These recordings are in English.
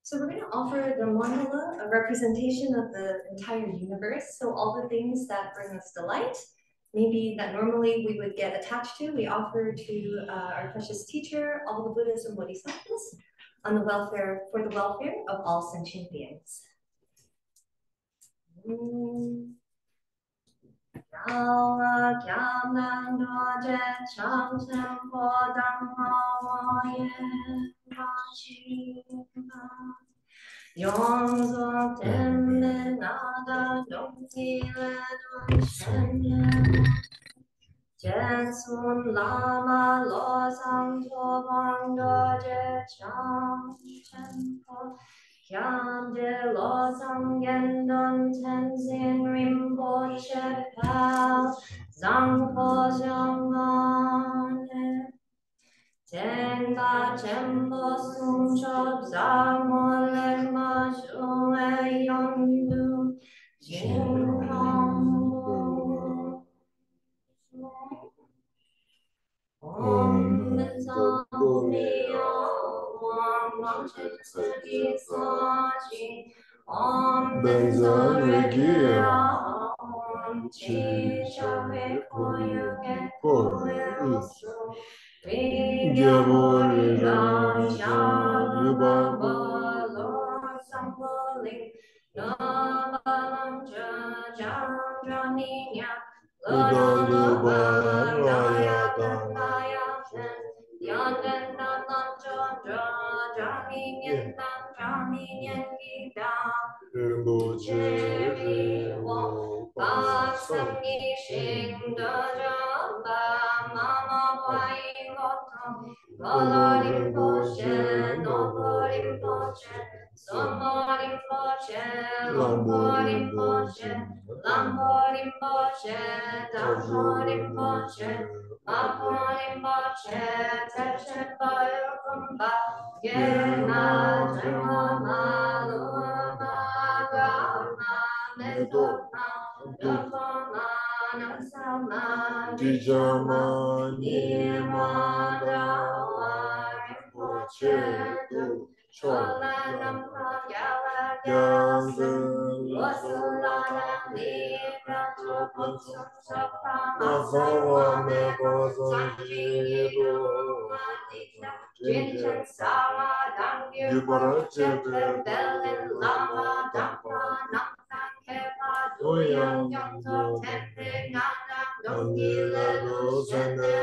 So we're going to offer the mandala, a representation of the entire universe. So all the things that bring us delight, maybe that normally we would get attached to, we offer to our precious teacher, all the Buddhas and Bodhisattvas, on the welfare, for the welfare of all sentient beings. Yongzo tembe nada dongile donshenya Jetsun lama lo sangto bangdo je chang chenpo Kyam je lo sangen don tenzin rinpoche pal Zangpo xiangane Tenga chenpo sumchop zangmo lema shue yondu Jinkambu Om Zambuniya Om Namchitsaki Sachi Om Benzanrigiya Om Chishawe Koyuge Koyusu Gyabori Raja Yubaba Lord Samboli Nabalam Jajanjaniya Udalubha Raya Dandaya Yandan Dandan Jandra Jaminyan Dan Jaminyan Gita Rinpoche Wo Pasami Shindaja Mama Pai Gotam Vala Rinpoche Novo Rinpoche Somo Rinpoche Lambo Rinpoche Lambo Rinpoche Dampo Rinpoche Mapo Rinpoche Teche Bayo Kumba Yena Jema Maluma Gama Medoma Dopoma Nansama Dijama Nima Dawa Rinpoche Du Chola Nampa Yala Yansen Wasulana Libra Chopon Sapa Masawa Mebo Sanjiru Madita Jinchen Sama Dangyu Chepe Belin Lama Dampa Namtan Kepa Duyang Yongto Tempe Nandam Dongi Ledu Zene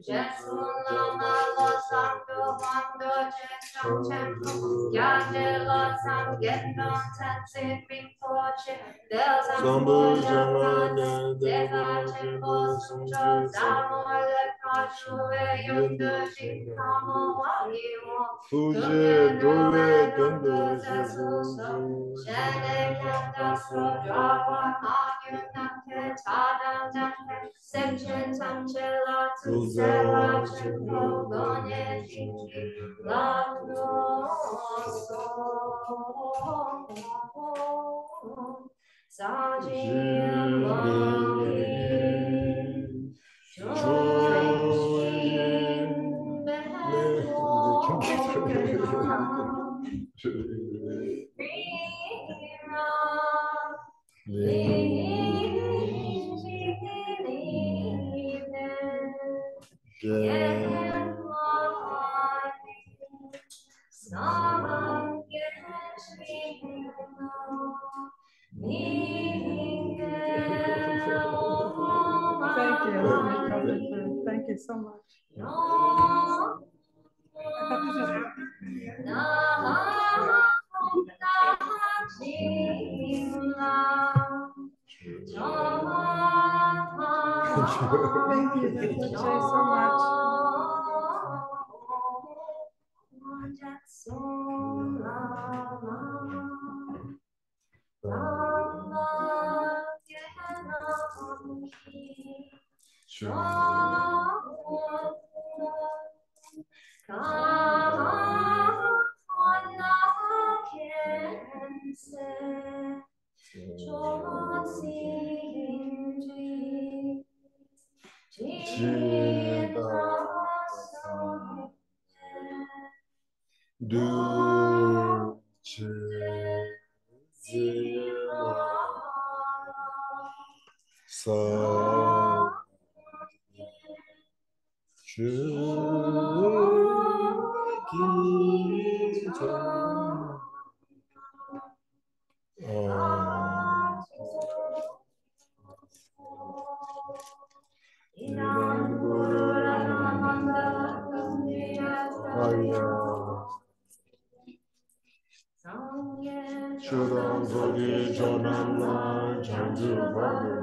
Jesun Lama Lo Sangdo Wando Jesong Tempo Yade Lo Sangendo Tenzin Rinpoche Del Zambu Jamane Deva Tempo Sunjo Zamo Lekha Shue Yundu Shinkamo Waliwo Fuje Dove Dundu Jesu Shene Kanda Sodrawa Magyu Namke Tadam Namke Semchen Tamchela Tuzela Chenpo Gonye Shinji Lando So Sajin Wali Chojin Thank you so much. Thank you, Rinpoche, so much. Do Chudam Zogi Jonamla Janju Badu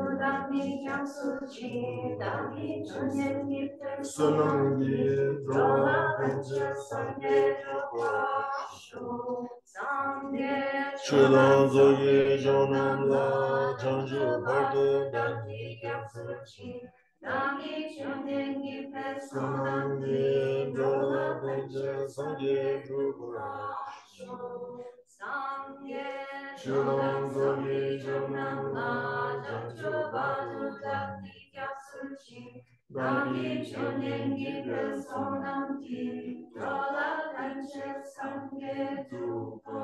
Sunangi Drola Penja Sangye Chudam Zogi Jonamla Janju Badu Sunangi Drola Penja Sangye Shulam Zogi Jonam La Janju Badu Dani Gyatsuchi Dani Chonengi Sonam Ki Drola Kanche Sangye Drupa.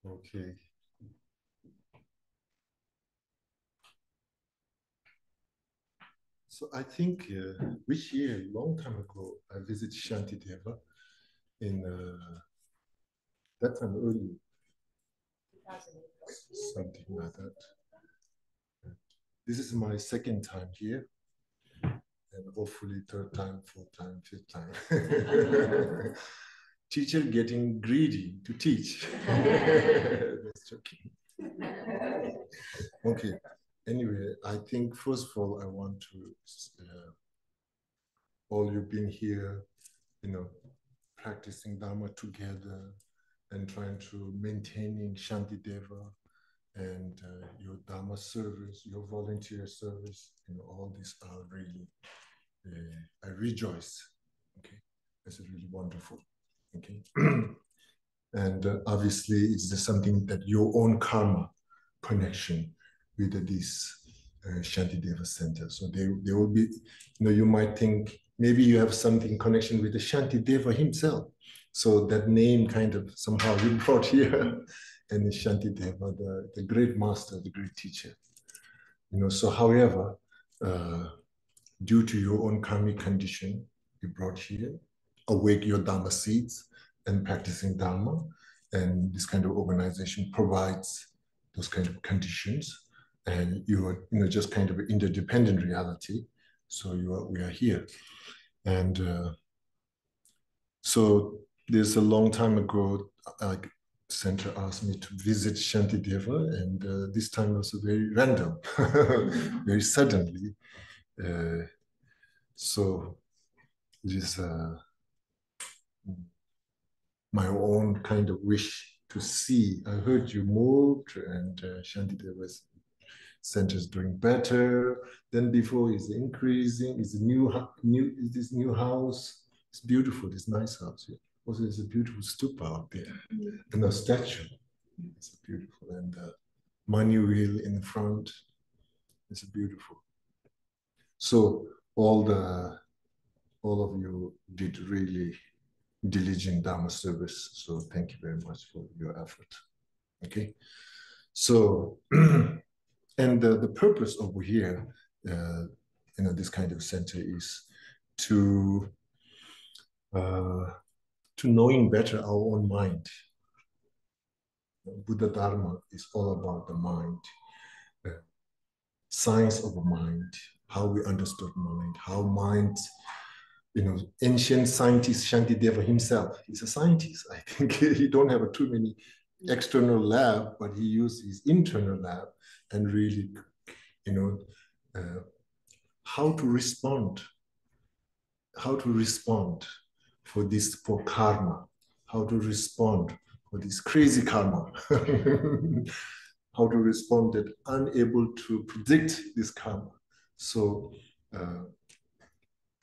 Okay. So I think which year, long time ago, I visited Shantideva in that time early, something like that. This is my second time here, and hopefully third time, fourth time, fifth time. Teacher getting greedy to teach. That's joking. Okay. Anyway, I think first of all, I want to all you been here, practicing Dharma together and trying to maintaining Shantideva and your Dharma service, your volunteer service, all these are really, I rejoice. Okay, it's really wonderful. Okay, and obviously it's just something that your own karma connection with this Shantideva center. So they will be, you might think maybe you have something connection with the Shantideva himself. So that name kind of somehow you brought here, and Shantideva, the great master, the great teacher. So however, due to your own karmic condition, you brought here, awake your Dharma seeds and practicing Dharma. And this kind of organization provides those kind of conditions. And you are, just kind of interdependent reality. So we are here. And so there's a long time ago, center asked me to visit Shantideva, and this time was very random, very suddenly. So it is my own kind of wish to see. I heard you moved, and Shantideva's center is doing better than before. It's increasing. It's this new house. It's beautiful. This nice house here. Also, there's a beautiful stupa out there, and a statue. It's beautiful, and the money wheel in front. It's beautiful. So all of you did really diligent Dharma service. So thank you very much for your effort. Okay. So, and the purpose over here, this kind of center is to knowing better our own mind. Buddha Dharma is all about the mind, science of the mind, how we understood mind, how mind, ancient scientist Shantideva himself, he's a scientist. I think he don't have too many external lab, but he used his internal lab and really, how to respond for karma, how to respond for this crazy karma, how to respond that unable to predict this karma. So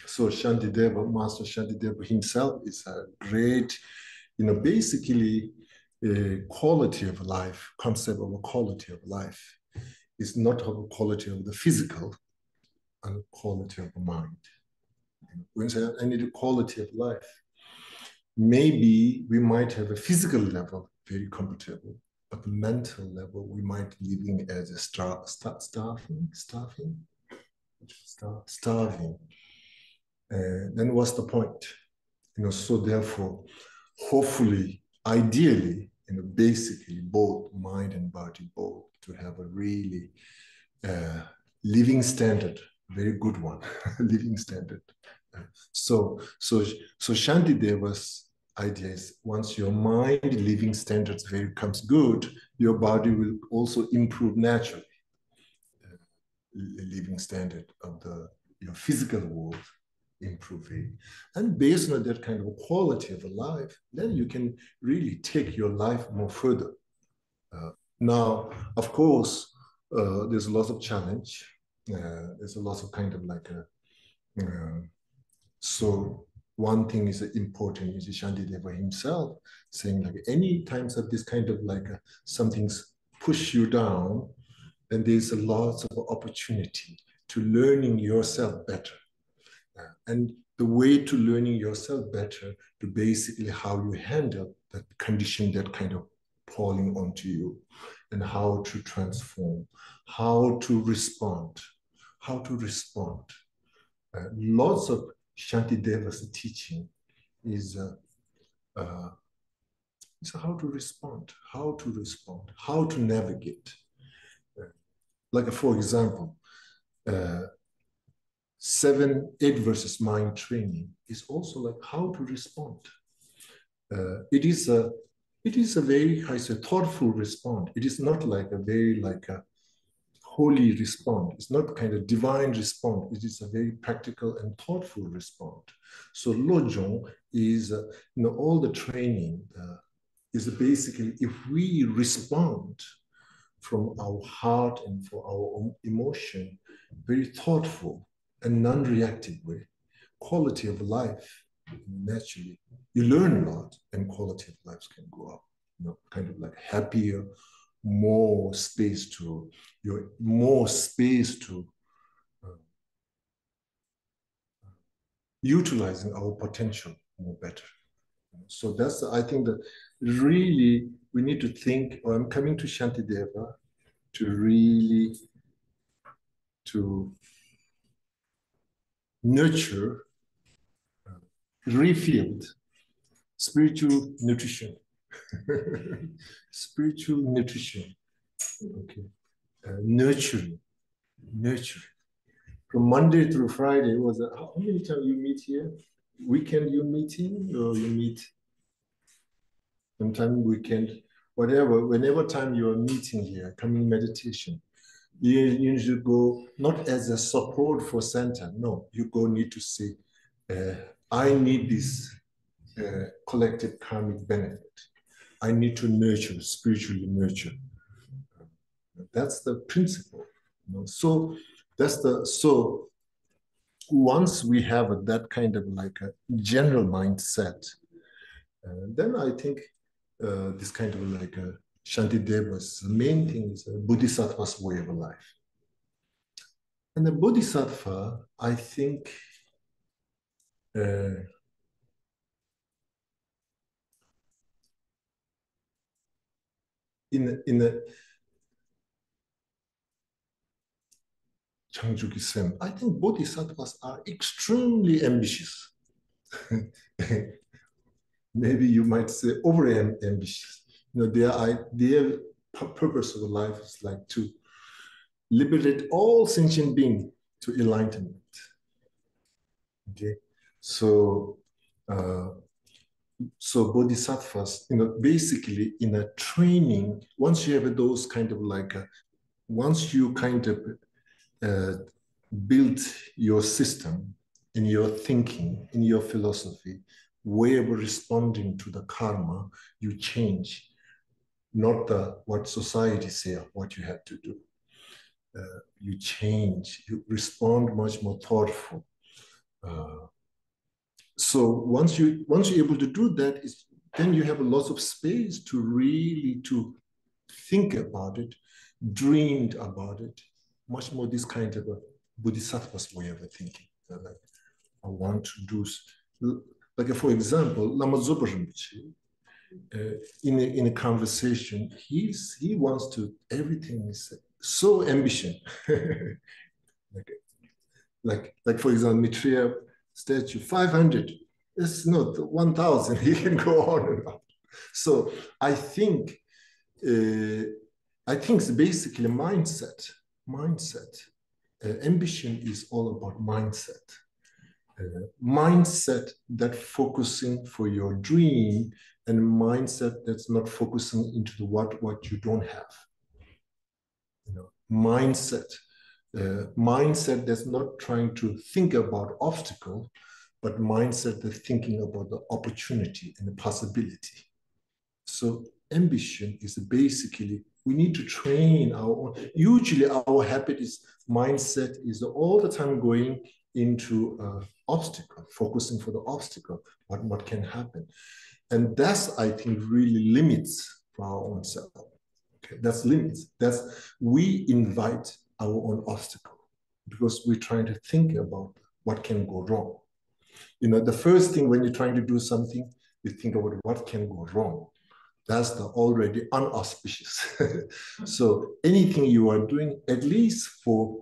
So Shantideva, Master Shantideva himself is a great, basically a quality of life, concept of a quality of life. It's not of a quality of the physical and quality of the mind. When I say I need a quality of life, maybe we might have a physical level, very comfortable, but the mental level, we might living as a starving. Then what's the point? So therefore, hopefully, ideally, basically, both mind and body, both to have a really living standard, very good one, living standard. So Shantideva's idea is once your mind living standards becomes good, your body will also improve naturally. Living standard of your physical world improving. And based on that kind of quality of a life, then you can really take your life more further. Now, of course, there's a lot of challenge. There's a lot of kind of like so one thing is important is Shantideva himself saying like any times of this kind of like something's push you down, then there's a lot of opportunity to learning yourself better. And the way to learning yourself better to basically how you handle that condition that kind of falling onto you and how to transform, how to respond. Lots of Shantideva's teaching is how to respond, how to navigate. Like for example, 7-8 versus mind training is also like how to respond. It is a very thoughtful response. It is not like a very like a holy response. It's not kind of divine response. It is a very practical and thoughtful response. So Lojong is all the training is basically if we respond from our heart and for our own emotion, very thoughtful and non-reactive way, quality of life, naturally, you learn a lot and quality of life can go up, kind of like happier, more space to utilizing our potential more better. So that's, I think that really we need to think, or I'm coming to Shantideva to really nurture, refilled spiritual nutrition. Spiritual nutrition. Okay. Nurturing. From Monday through Friday was how many times you meet here? Weekend you meeting or you meet sometime weekend, whatever, whenever time you are meeting here, coming meditation. You should go not as a support for center. No, you go need to say, I need this collective karmic benefit. I need to nurture, spiritually nurture. That's the principle. So once we have that kind of like a general mindset, then I think this kind of like a Shantideva's main thing is a Bodhisattva's way of life. And the Bodhisattva, I think, in a Changjuki-sen, I think Bodhisattvas are extremely ambitious. Maybe you might say over ambitious. Their purpose of life is like to liberate all sentient beings to enlightenment. Okay, so bodhisattvas, basically in a training, once you have those kind of like, once you kind of build your system in your thinking, in your philosophy, way of responding to the karma, you change, not what society say, what you have to do. You change, you respond much more thoughtful. So once you're able to do that, then you have a lot of space to really to think about it, dreamed about it, much more this kind of a Bodhisattva's way of thinking. Like, I want to do, like for example, Lama Zopa Rinpoche, in a conversation, he wants to, everything is so ambition. like for example, Maitreya statue, 500. It's not 1,000. He can go on and on. So I think it's basically mindset. Ambition is all about mindset. Mindset that focusing for your dream, and mindset that's not focusing into the what you don't have. Mindset that's not trying to think about obstacle, but mindset that's thinking about the opportunity and the possibility. So ambition is basically, we need to train our own. Usually our habit is, mindset is all the time going into obstacle, focusing for the obstacle, what can happen. And that's, I think, really limits for our own self. Okay, that's limits. We invite our own obstacle because we're trying to think about what can go wrong. The first thing when you're trying to do something, you think about what can go wrong. That's the already unauspicious. So anything you are doing, at least for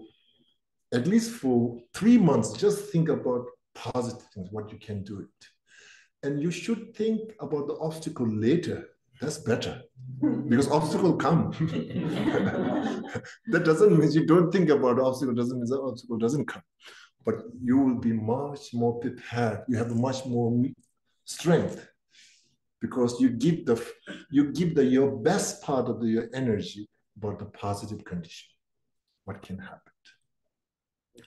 3 months, just think about positive things, what you can do it. And you should think about the obstacle later. That's better, because obstacle come. That doesn't mean you don't think about the obstacle, doesn't mean the obstacle doesn't come. But you will be much more prepared. You have much more strength, because you give your best part of your energy about the positive condition, what can happen.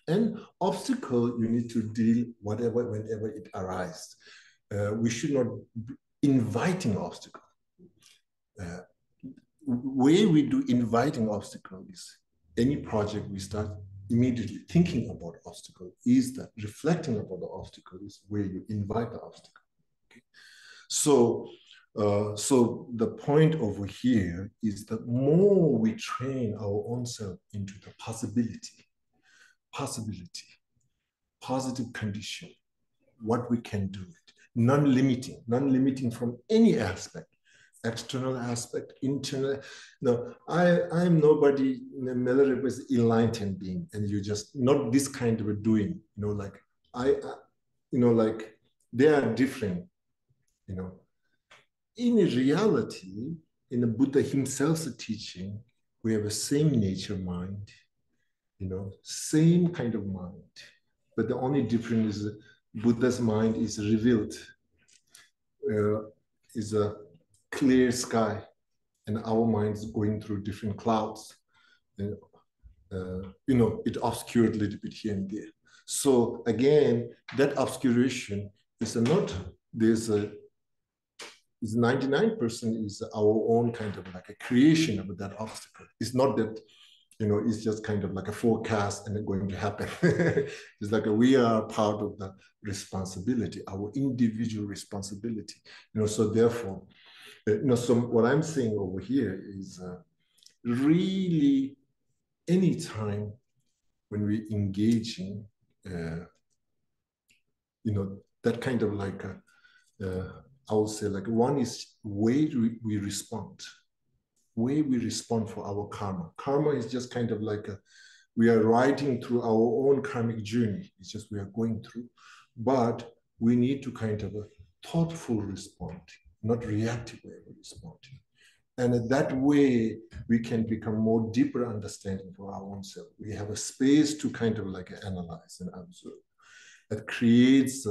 And obstacle, you need to deal whenever it arises. We should not be inviting obstacle. Way we do inviting obstacle is, any project we start, immediately thinking about obstacle, is that reflecting about the obstacle is where you invite the obstacle. Okay? So the point over here is that more we train our own self into the possibility, positive condition, what we can do it, non-limiting from any aspect, external aspect, internal. No, I'm nobody, Miller was enlightened being, and you just not this kind of a doing, like like they are different, In reality, in the Buddha himself's teaching, we have the same nature mind, same kind of mind. But the only difference is Buddha's mind is revealed, is a clear sky, and our mind is going through different clouds. And, it obscured a little bit here and there. So again, that obscuration is not, there's 99% is our own kind of like a creation of that obstacle. It's not that, it's just kind of like a forecast and it's going to happen. It's like we are part of the responsibility, our individual responsibility. So therefore, so what I'm saying over here is really anytime when we engage in, that kind of like I would say like one is way we respond for our karma. Karma is just kind of like we are riding through our own karmic journey. It's just we are going through, but we need to kind of a thoughtful respond, not reactive way of responding. And that way we can become more deeper understanding for our own self. We have a space to kind of like analyze and observe. That creates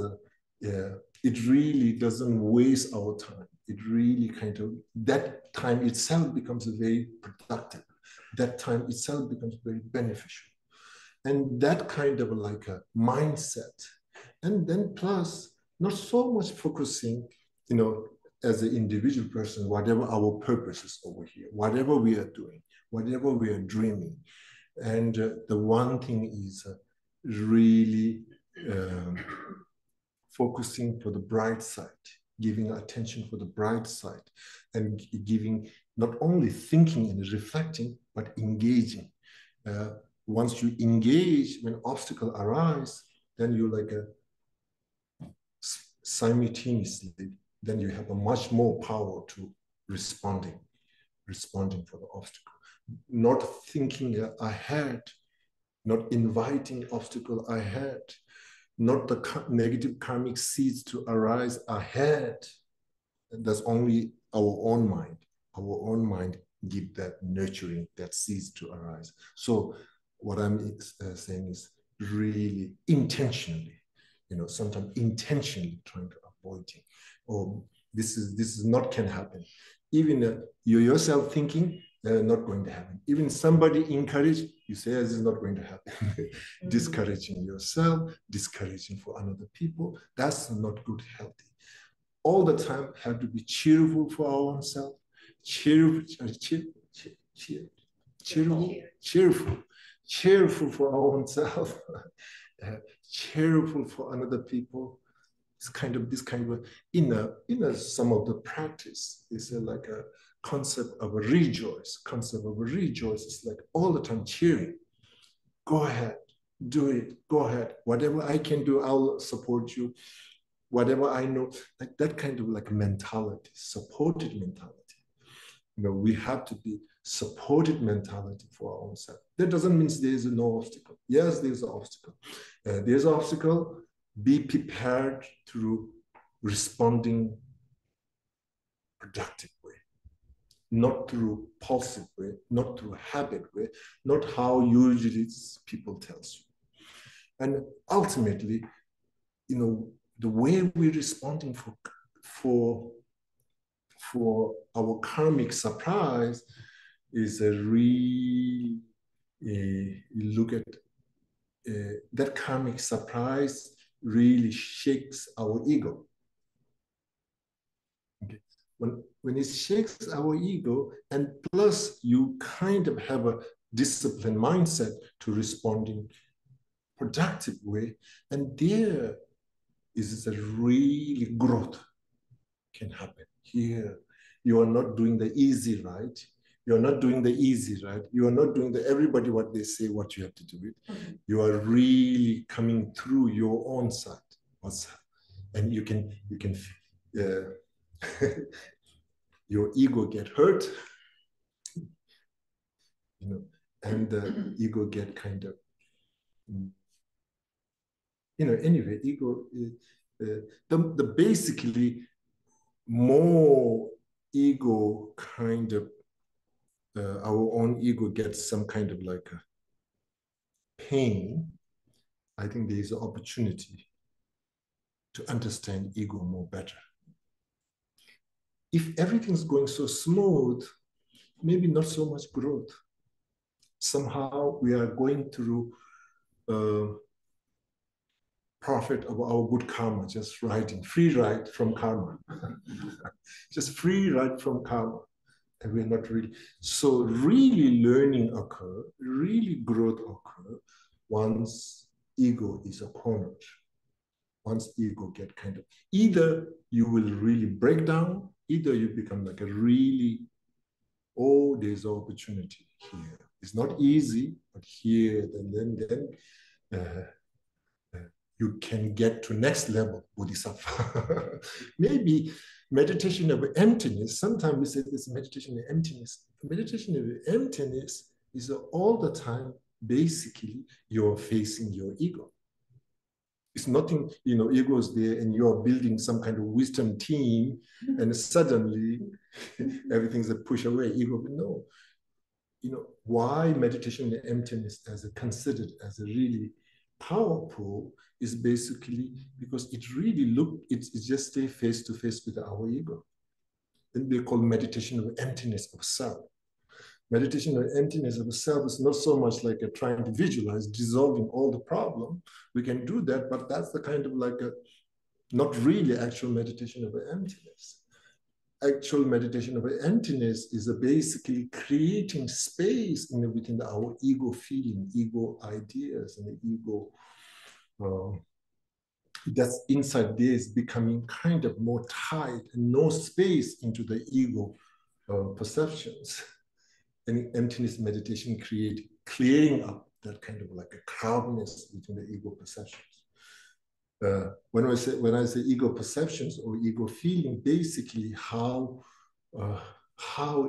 it really doesn't waste our time. It really kind of, that time itself becomes very productive. That time itself becomes very beneficial. And that kind of like a mindset. And then plus, not so much focusing, as an individual person, whatever our purpose is over here, whatever we are doing, whatever we are dreaming. And the one thing is really focusing for the bright side, giving attention for the bright side, and giving not only thinking and reflecting, but engaging. Once you engage, when obstacles arise, then you like simultaneously, then you have a much more power to responding for the obstacle. Not thinking ahead, not inviting obstacle ahead, not the negative karmic seeds to arise ahead. That's only our own mind. Our own mind give that nurturing, that seeds to arise. So what I'm saying is really intentionally, sometimes intentionally trying to avoid it. Or this is not can happen. Even you yourself thinking, not going to happen. Even somebody encouraged, you say, this is not going to happen. Discouraging yourself, discouraging for another people, that's not good, healthy. All the time have to be cheerful for our own self, cheerful for our own self, cheerful for another people. This kind of in some of the practice is like a concept of a rejoice. Concept of a rejoice is like all the time cheering. Go ahead, do it. Go ahead. Whatever I can do, I'll support you. Whatever I know, like that kind of like mentality, supported mentality. We have to be supported mentality for our own self. That doesn't mean there is no obstacle. Yes, there's an obstacle. There's an obstacle. Be prepared to responding productive way, not through impulsive way, not through habit way, not how usually people tells you. And ultimately, the way we're responding for our karmic surprise is a real, look at that karmic surprise really shakes our ego. Okay. When it shakes our ego, and plus you kind of have a disciplined mindset to responding productive way, and there is a really growth can happen. Here, you are not doing the easy right. You are not doing the easy right. You are not doing the everybody what they say, what you have to do it. You are really coming through your own side. And you can your ego get hurt, and the ego get kind of, anyway, ego, the basically more ego kind of, our own ego gets some kind of like a pain. I think there is an opportunity to understand ego more better. If everything's going so smooth, maybe not so much growth. Somehow we are going through profit of our good karma, just riding, free ride from karma. Just free ride from karma. And we're not really. So really learning occur, really growth occur once ego is cornered. Once ego get kind of, either you will really break down, either you become like a really, there's opportunity here. It's not easy, but here, then you can get to next level, Bodhisattva. Maybe meditation of emptiness, sometimes we say this meditation of emptiness. Meditation of emptiness is all the time, basically, you're facing your ego. It's nothing, ego is there and you're building some kind of wisdom team and suddenly everything's a push away. Ego, no. Why meditation of emptiness as considered as a really powerful is basically because it really it just stay face to face with our ego. Then they call meditation of emptiness of self. Meditation of emptiness of self is not so much like trying to visualize dissolving all the problem. We can do that, but that's the kind of like not really actual meditation of emptiness. Actual meditation of emptiness is basically creating space within our ego feeling, ego ideas, and the ego that's inside there is becoming kind of more tight and no space into the ego perceptions. And emptiness meditation clearing up that kind of like a crowdness between the ego perceptions. When I say ego perceptions or ego feeling, basically how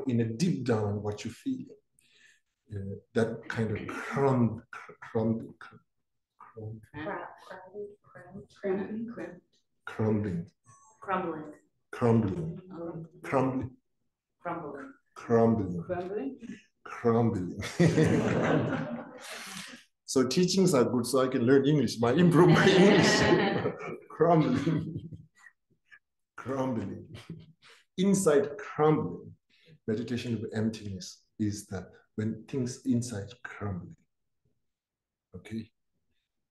in a deep down what you feel, that kind of crumbling. So teachings are good so I can learn English, improve my English. Crumbling. Inside crumbling, meditation of emptiness is that when things inside crumbling, okay?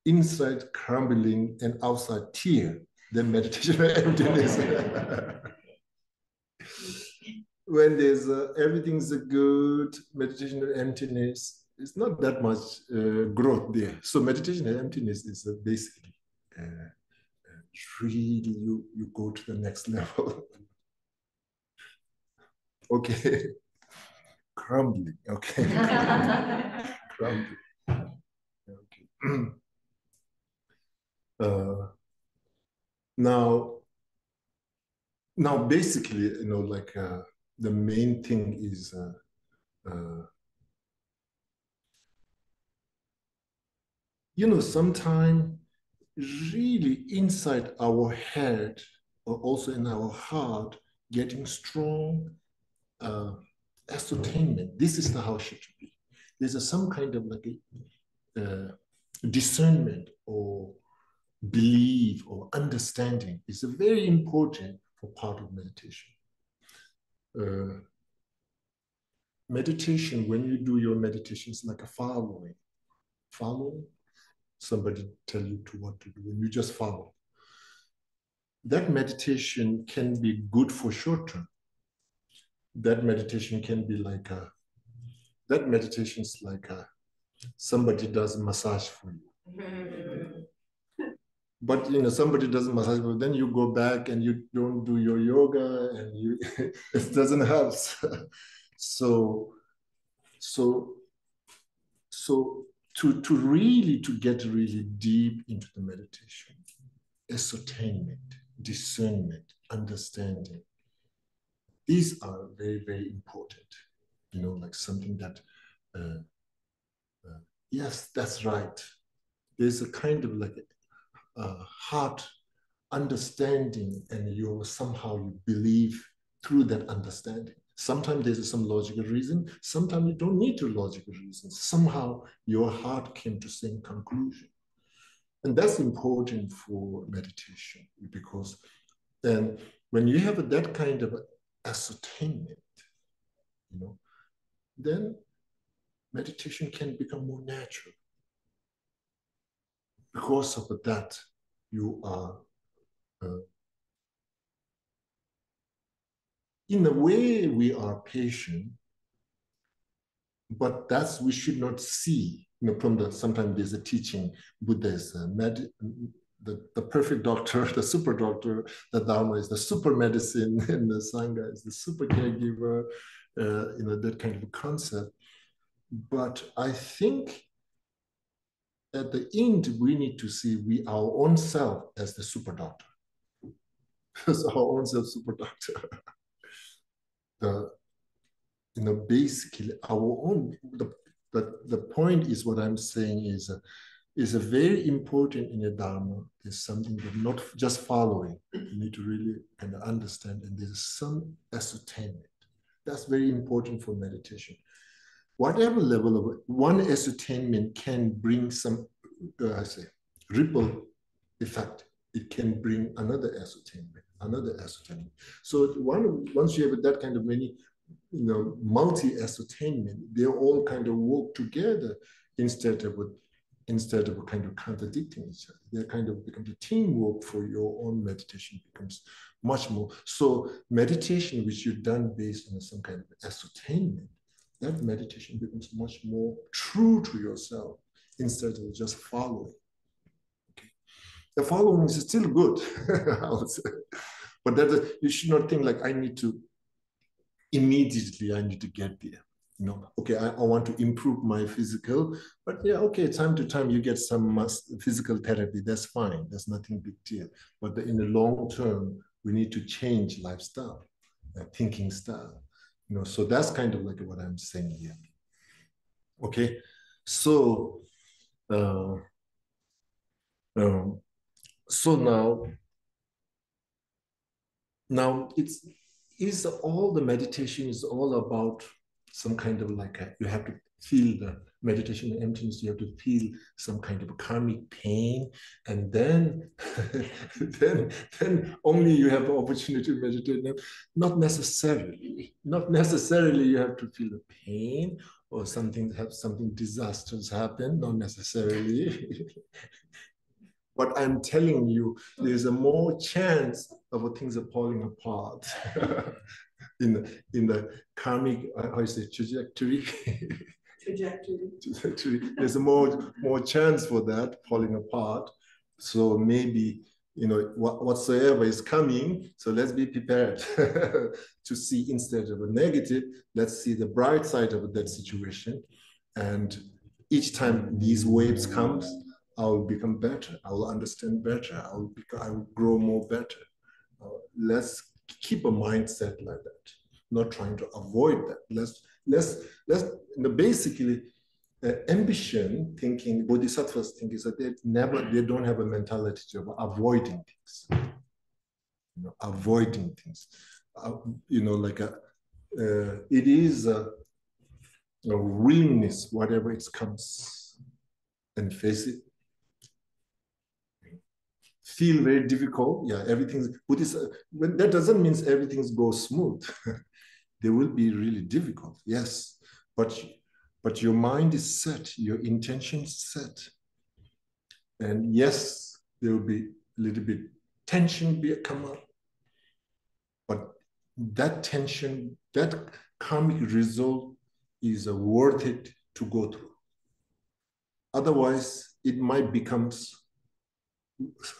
Inside crumbling and outside tear, then meditation of emptiness. When there's everything's good, meditation of emptiness, it's not that much growth there. So meditation of emptiness is basically really you go to the next level. Okay. Crumbling, okay. Crumbling. Okay. Now basically, like the main thing is sometimes really inside our head or also in our heart, getting strong ascertainment. This is how it should be. There's some kind of like a discernment or belief or understanding is very important for part of meditation. Meditation, when you do your meditation, it's like a following. Somebody tell you to what to do and you just follow. That meditation can be good for short term. That meditation can be like that meditation is like somebody does massage for you. But somebody does massage, but then you go back and you don't do your yoga and it doesn't help. So to really get really deep into the meditation, ascertainment, discernment, understanding, these are very, very important. Like something that, yes, that's right. There's a kind of like heart understanding, and somehow you believe through that understanding. Sometimes there's some logical reason. Sometimes you don't need to logical reasons. Somehow your heart came to same conclusion. And that's important for meditation, because then when you have that kind of ascertainment, then meditation can become more natural. Because of that, you are, in a way, we are patient, but we should not see, sometimes there's a teaching, Buddha's the perfect doctor, the super doctor, the Dharma is the super medicine, and the Sangha is the super caregiver, that kind of concept. But I think at the end, we need to see our own self as the super doctor. As our own self super doctor. Basically our own, the point is what I'm saying is a very important in the Dharma, is something that not just following, you need to really kind of understand, and there's some ascertainment. That's very important for meditation. Whatever level of one ascertainment can bring some, ripple effect. It can bring another ascertainment. So once you have that kind of many, multi-ascertainment, they all kind of work together instead of kind of contradicting each other. They kind of become the teamwork for your own meditation becomes much more. So meditation, which you've done based on some kind of ascertainment, that meditation becomes much more true to yourself instead of just following. Okay. The following is still good, I would say. But that you should not think like I need to get there. You know, okay, I want to improve my physical, but yeah, okay, time to time you get some physical therapy. That's fine. That's nothing big deal. But in the long term, we need to change lifestyle, thinking style. You know, so that's kind of like what I'm saying here. Okay, so so now is all the meditation is all about some kind of like you have to feel the meditation emptiness, you have to feel some kind of karmic pain, and then then only you have the opportunity to meditate. Not necessarily you have to feel the pain or something disastrous happen, not necessarily. But I'm telling you, there's a more chance of things are falling apart in the karmic, how you say, trajectory. There's a more chance for that falling apart. So maybe, you know, whatsoever is coming, so let's be prepared to see, instead of a negative, let's see the bright side of that situation. And each time these waves comes, I will become better. I will understand better. I will grow more better. Let's keep a mindset like that. Not trying to avoid that. Let's basically ambition thinking, bodhisattvas think is that they don't have a mentality of avoiding things. You know, avoiding things. You know, like it is a willingness, whatever it comes, and face it. Feel very difficult. Yeah, everything's that doesn't mean everything goes smooth. They will be really difficult, yes, but your mind is set, your intention is set, and yes, there will be a little bit tension come up, but that tension, that karmic result is worth it to go through. Otherwise, it might become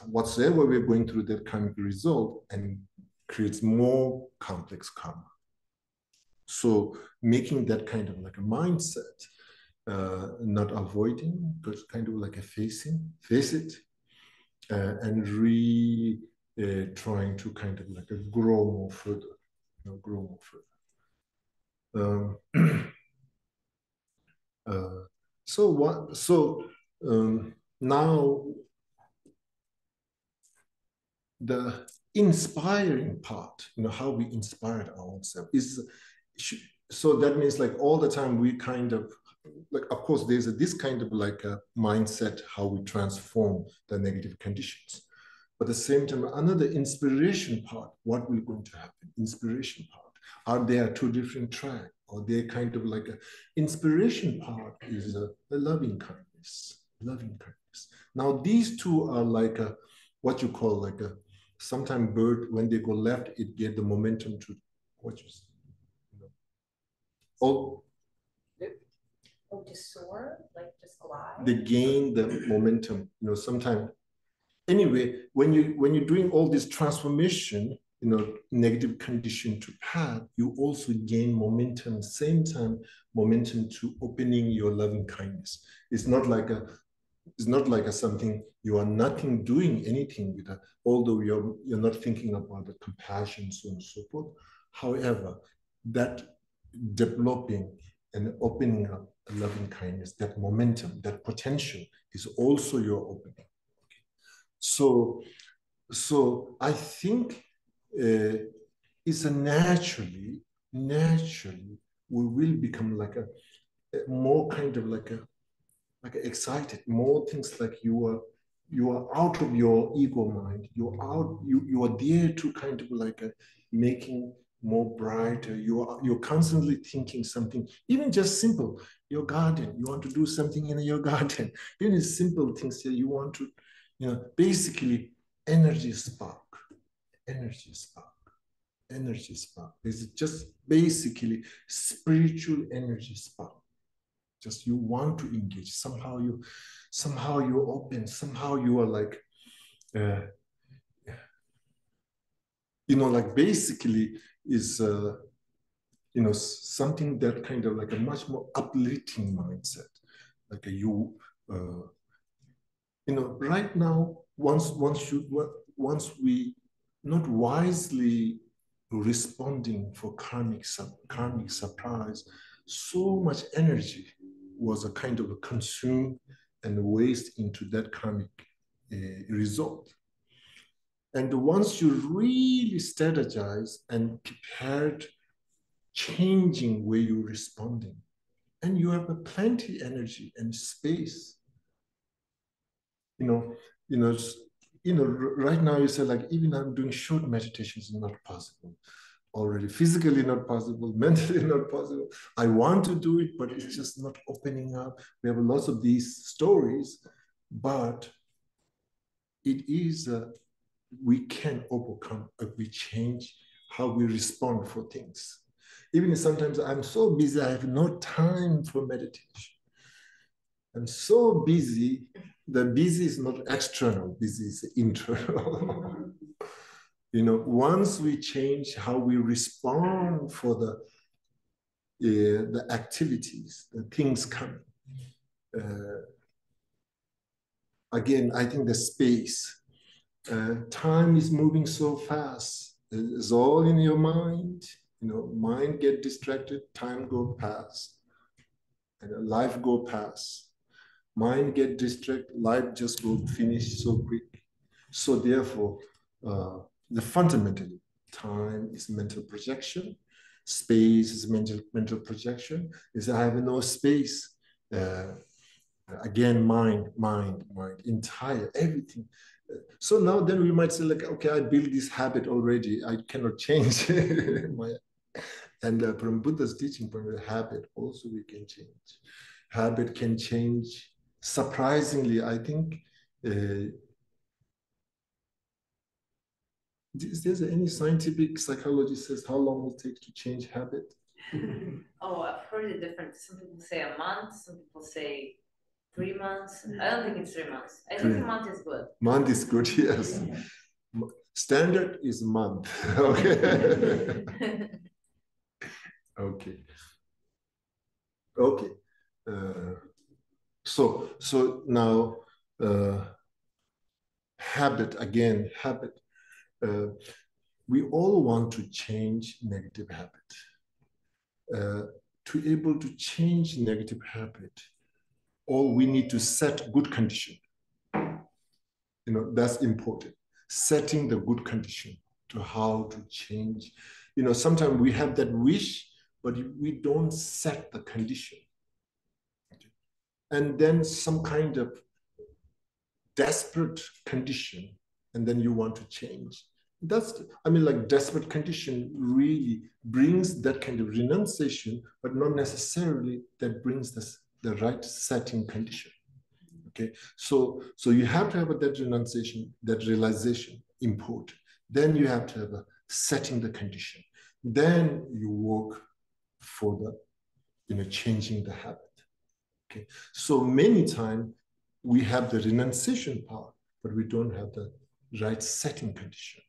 whatsoever we're going through, that karmic result, and creates more complex karma. So making that kind of like a mindset, not avoiding, but kind of like a face it, and trying to kind of like grow more further, grow more further. Now the inspiring part, how we inspired ourselves is, so that means like all the time we kind of, like, of course, there's this kind of like a mindset, how we transform the negative conditions. But at the same time, another inspiration part, what will going to happen? Inspiration part. Are there two different tracks? Or they're kind of like a inspiration part is a loving kindness, loving kindness. Now, these two are like a, what you call like a, sometimes bird, when they go left, it get the momentum to, what you say? To soar, like just glide. They gain the momentum, sometimes. Anyway, when you're doing all this transformation, negative condition to path, you also gain momentum, same time, momentum to opening your loving kindness. It's not like a something you are nothing doing anything with it, although you're not thinking about the compassion, so on and so forth. However, that developing and opening up a loving kindness, that momentum, that potential is also your opening. So I think it's a naturally we will become like a more kind of like excited, more things like you are out of your ego mind. You are there to kind of like making more brighter. You're constantly thinking something, even just simple. Your garden, you want to do something in your garden. Even simple things that you want to, basically energy spark. It's just basically spiritual energy spark. Just you want to engage. Somehow you open. Somehow you are like like basically is, something that kind of like a much more uplifting mindset. Like right now, once we not wisely responding for karmic surprise, so much energy was a kind of a consume and waste into that karmic result. And once you really strategize and prepared changing where you're responding, and you have a plenty energy and space, right now you say like, even I'm doing short meditations is not possible. Already physically not possible, mentally not possible. I want to do it, but it's just not opening up. We have lots of these stories, but it is, we can overcome if we change how we respond for things. Even sometimes I'm so busy, I have no time for meditation. I'm so busy. The busy is not external, busy is internal. Once we change how we respond for the activities, the things coming. Again, I think the space, time is moving so fast. It's all in your mind. Mind get distracted, time go past, and life go past. Mind get distracted, life just go finish so quick. So therefore, the fundamentally, time is mental projection, space is mental projection. Is I have no space. Again, mind, entire everything. So now then we might say like, okay, I built this habit already. I cannot change and from Buddha's teaching, from the habit also we can change. Habit can change. Surprisingly, I think, is there any scientific psychology says how long it takes to change habit? Oh, I've heard it different. Some people say a month, some people say 3 months. I don't think it's 3 months. I think a month is good. Month is good, yes. Standard is month. Okay. Okay. Okay. So now habit again. Habit. We all want to change negative habit. To able to change negative habit, or we need to set good condition. That's important. Setting the good condition to how to change. Sometimes we have that wish, but we don't set the condition. Okay. And then some kind of desperate condition, and then you want to change. Like desperate condition really brings that kind of renunciation, but not necessarily that brings the right setting condition. Okay, so you have to have that renunciation, that realization, important. Then you have to have a setting the condition. Then you work for the, changing the habit. Okay, so many times we have the renunciation power, but we don't have the right setting condition.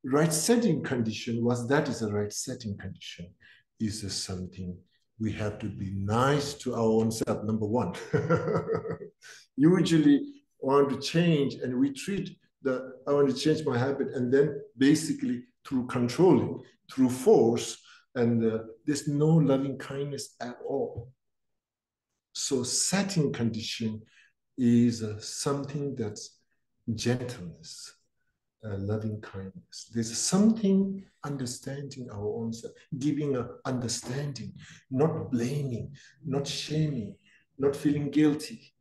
Right setting condition, that is a right setting condition, is something we have to be nice to our own self, number one. Usually want to change, and we treat I want to change my habit, and then basically through controlling, through force, and there's no loving kindness at all. So setting condition is something that's gentleness, loving kindness. There's something understanding our own self, giving an understanding, not blaming, not shaming, not feeling guilty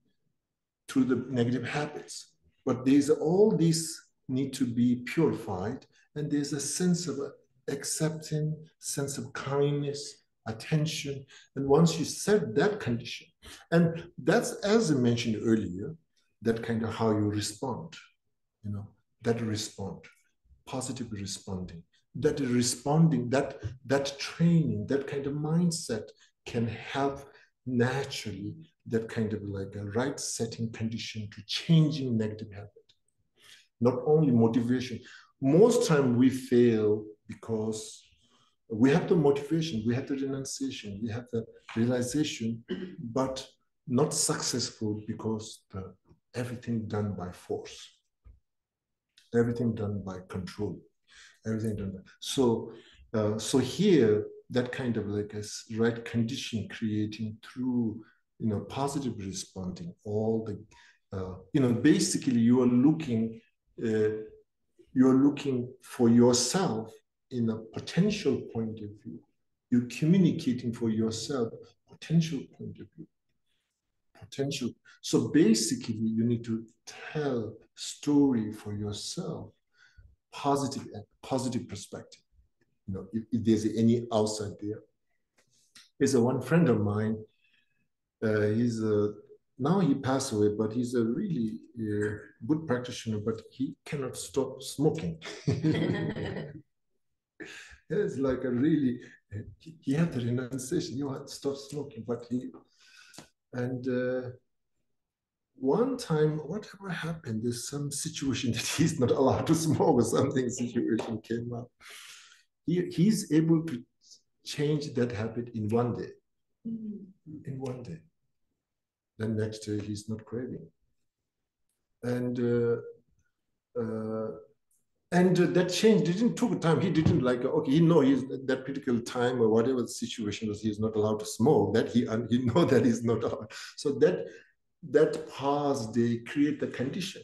through the negative habits. But all these need to be purified, and there's a sense of acceptance, sense of kindness, attention. And once you set that condition, and that's, as I mentioned earlier, that kind of how you respond, that respond, positive responding, that responding, that training, that kind of mindset can help naturally that kind of like a right setting condition to changing negative habit. not only motivation. Most time we fail because we have the motivation, we have the renunciation, we have the realization, but not successful because everything done by force, everything done by control, everything done by, so here that kind of like a right condition creating through positive responding, all the basically you are looking for yourself in a potential point of view. You're communicating for yourself potential point of view. Potential. So basically you need to tell story for yourself, positive perspective. If there's any outside there. There's one friend of mine, he's now he passed away, but he's a really good practitioner, but he cannot stop smoking. It's like a really, he had the renunciation, you had to stop smoking, but one time, whatever happened, there's some situation that he's not allowed to smoke or something situation came up. He's able to change that habit in one day. In one day. Then next day he's not craving. And that change didn't take time. He didn't like, okay, he know he's at that particular time or whatever the situation was, he's not allowed to smoke, that he know that he's not allowed. So that pause, they create the condition.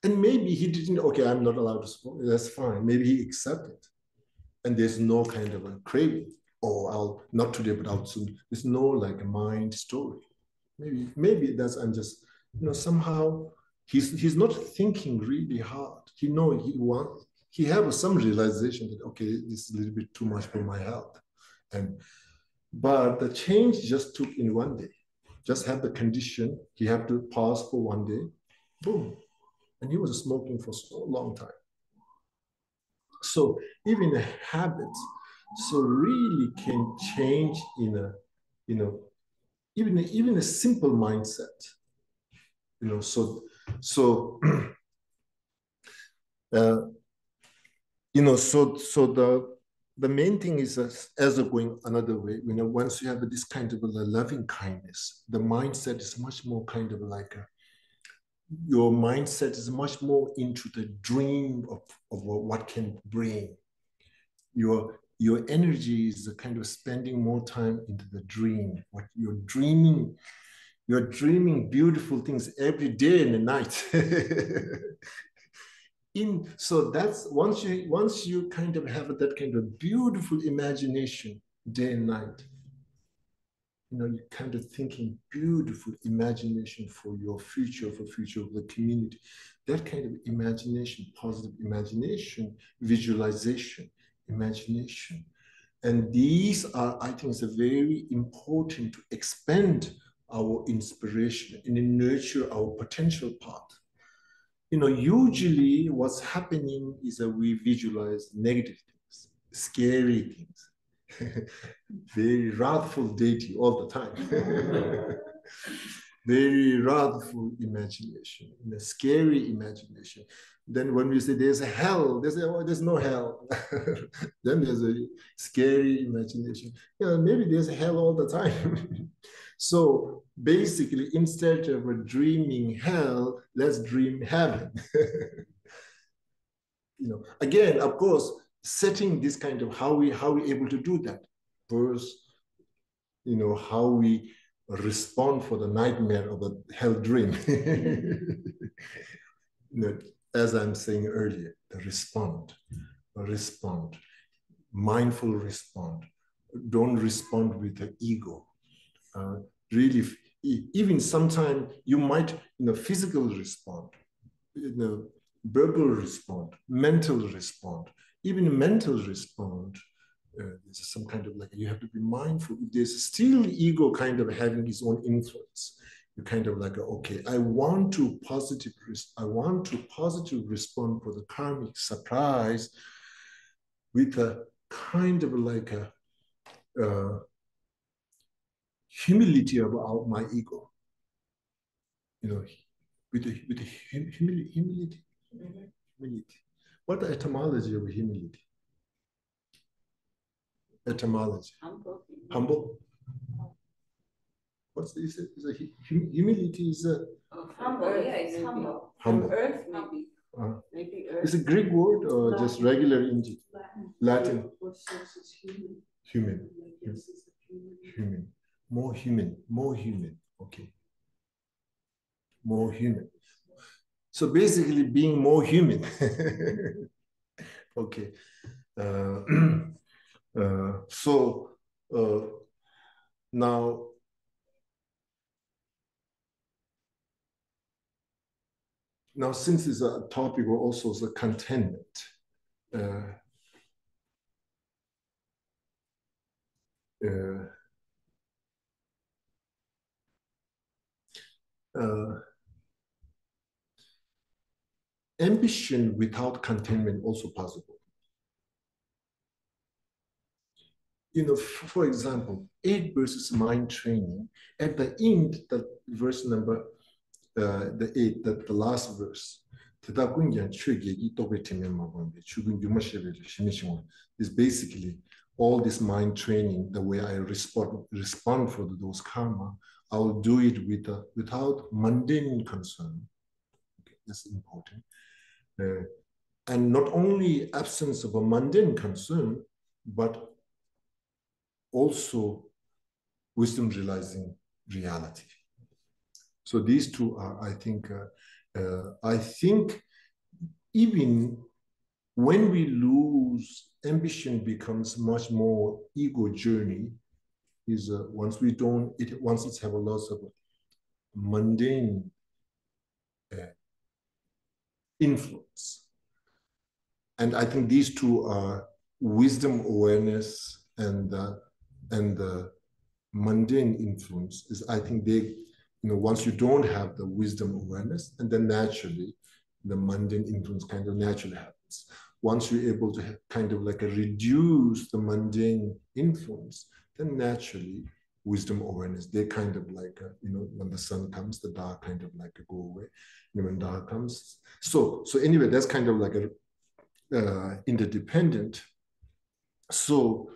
And maybe he didn't, okay, I'm not allowed to smoke, that's fine. Maybe he accepted. And there's no kind of a craving. Oh, I'll not today, but I'll soon. There's no like a mind story. Maybe that's, I'm just, somehow he's not thinking really hard. He have some realization that, okay, this is a little bit too much for my health. But the change just took in one day. Just had the condition, he had to pause for one day, boom. And he was smoking for so long time. So even the habits, so really can change in a, even a simple mindset. So the main thing is as going another way, once you have this kind of a loving kindness, the mindset is much more kind of like your mindset is much more into the dream of what can bring. Your energy is kind of spending more time into the dream, what you're dreaming beautiful things every day and the night. So that's once you kind of have that kind of beautiful imagination day and night, you're kind of thinking beautiful imagination for your future, for future of the community. That kind of imagination, positive imagination, visualization, imagination. And these are, I think, is very important to expand our inspiration and nurture our potential path. Usually what's happening is that we visualize negative things, scary things, very wrathful deity all the time. Very wrathful imagination, scary imagination. Then when we say there's a hell, they say, oh, there's no hell. Then there's a scary imagination. Maybe there's a hell all the time. So basically, instead of dreaming hell, let's dream heaven. Again, of course, setting this kind of how we able to do that. First, how we respond for the nightmare of the hell dream. As I'm saying earlier, the respond, mindful respond. Don't respond with the ego. Really, even sometimes you might, physical respond, verbal respond, mental respond, even mental respond. There's some kind of like, you have to be mindful. There's still ego kind of having its own influence. You kind of like, okay, I want to positive respond for the karmic surprise with a kind of like a humility about my ego. humility. Humility. What the etymology of humility? Etymology. Humble. What's this? Humility is a Humble, yeah, it's humble. humble. Earth, maybe. Maybe earth. Is it a Greek word or Latin. just regular English? Latin. What sense is human? Human. Yes, it's a human. Human. More human. More human. Okay. More human. So basically being more human. Okay. Now since it's a topic also the contentment, ambition without contentment also possible. For example, 8 verses mind training. At the end, the verse number, the 8, the last verse. Is basically all this mind training, the way I respond for those karma, I will do it without mundane concern. Okay, that's important. And not only absence of a mundane concern, but also wisdom realizing reality. So these two are, I think even when we lose, ambition becomes much more ego journey. Is once it's have a loss of mundane influence. And I think these two are wisdom awareness and the mundane influence is, I think they, once you don't have the wisdom awareness, and then naturally the mundane influence kind of naturally happens. Once you're able to have kind of like reduce the mundane influence, then naturally wisdom awareness, they kind of like, when the sun comes, the dark kind of like go away. When dark comes. So anyway, that's kind of like a interdependent. So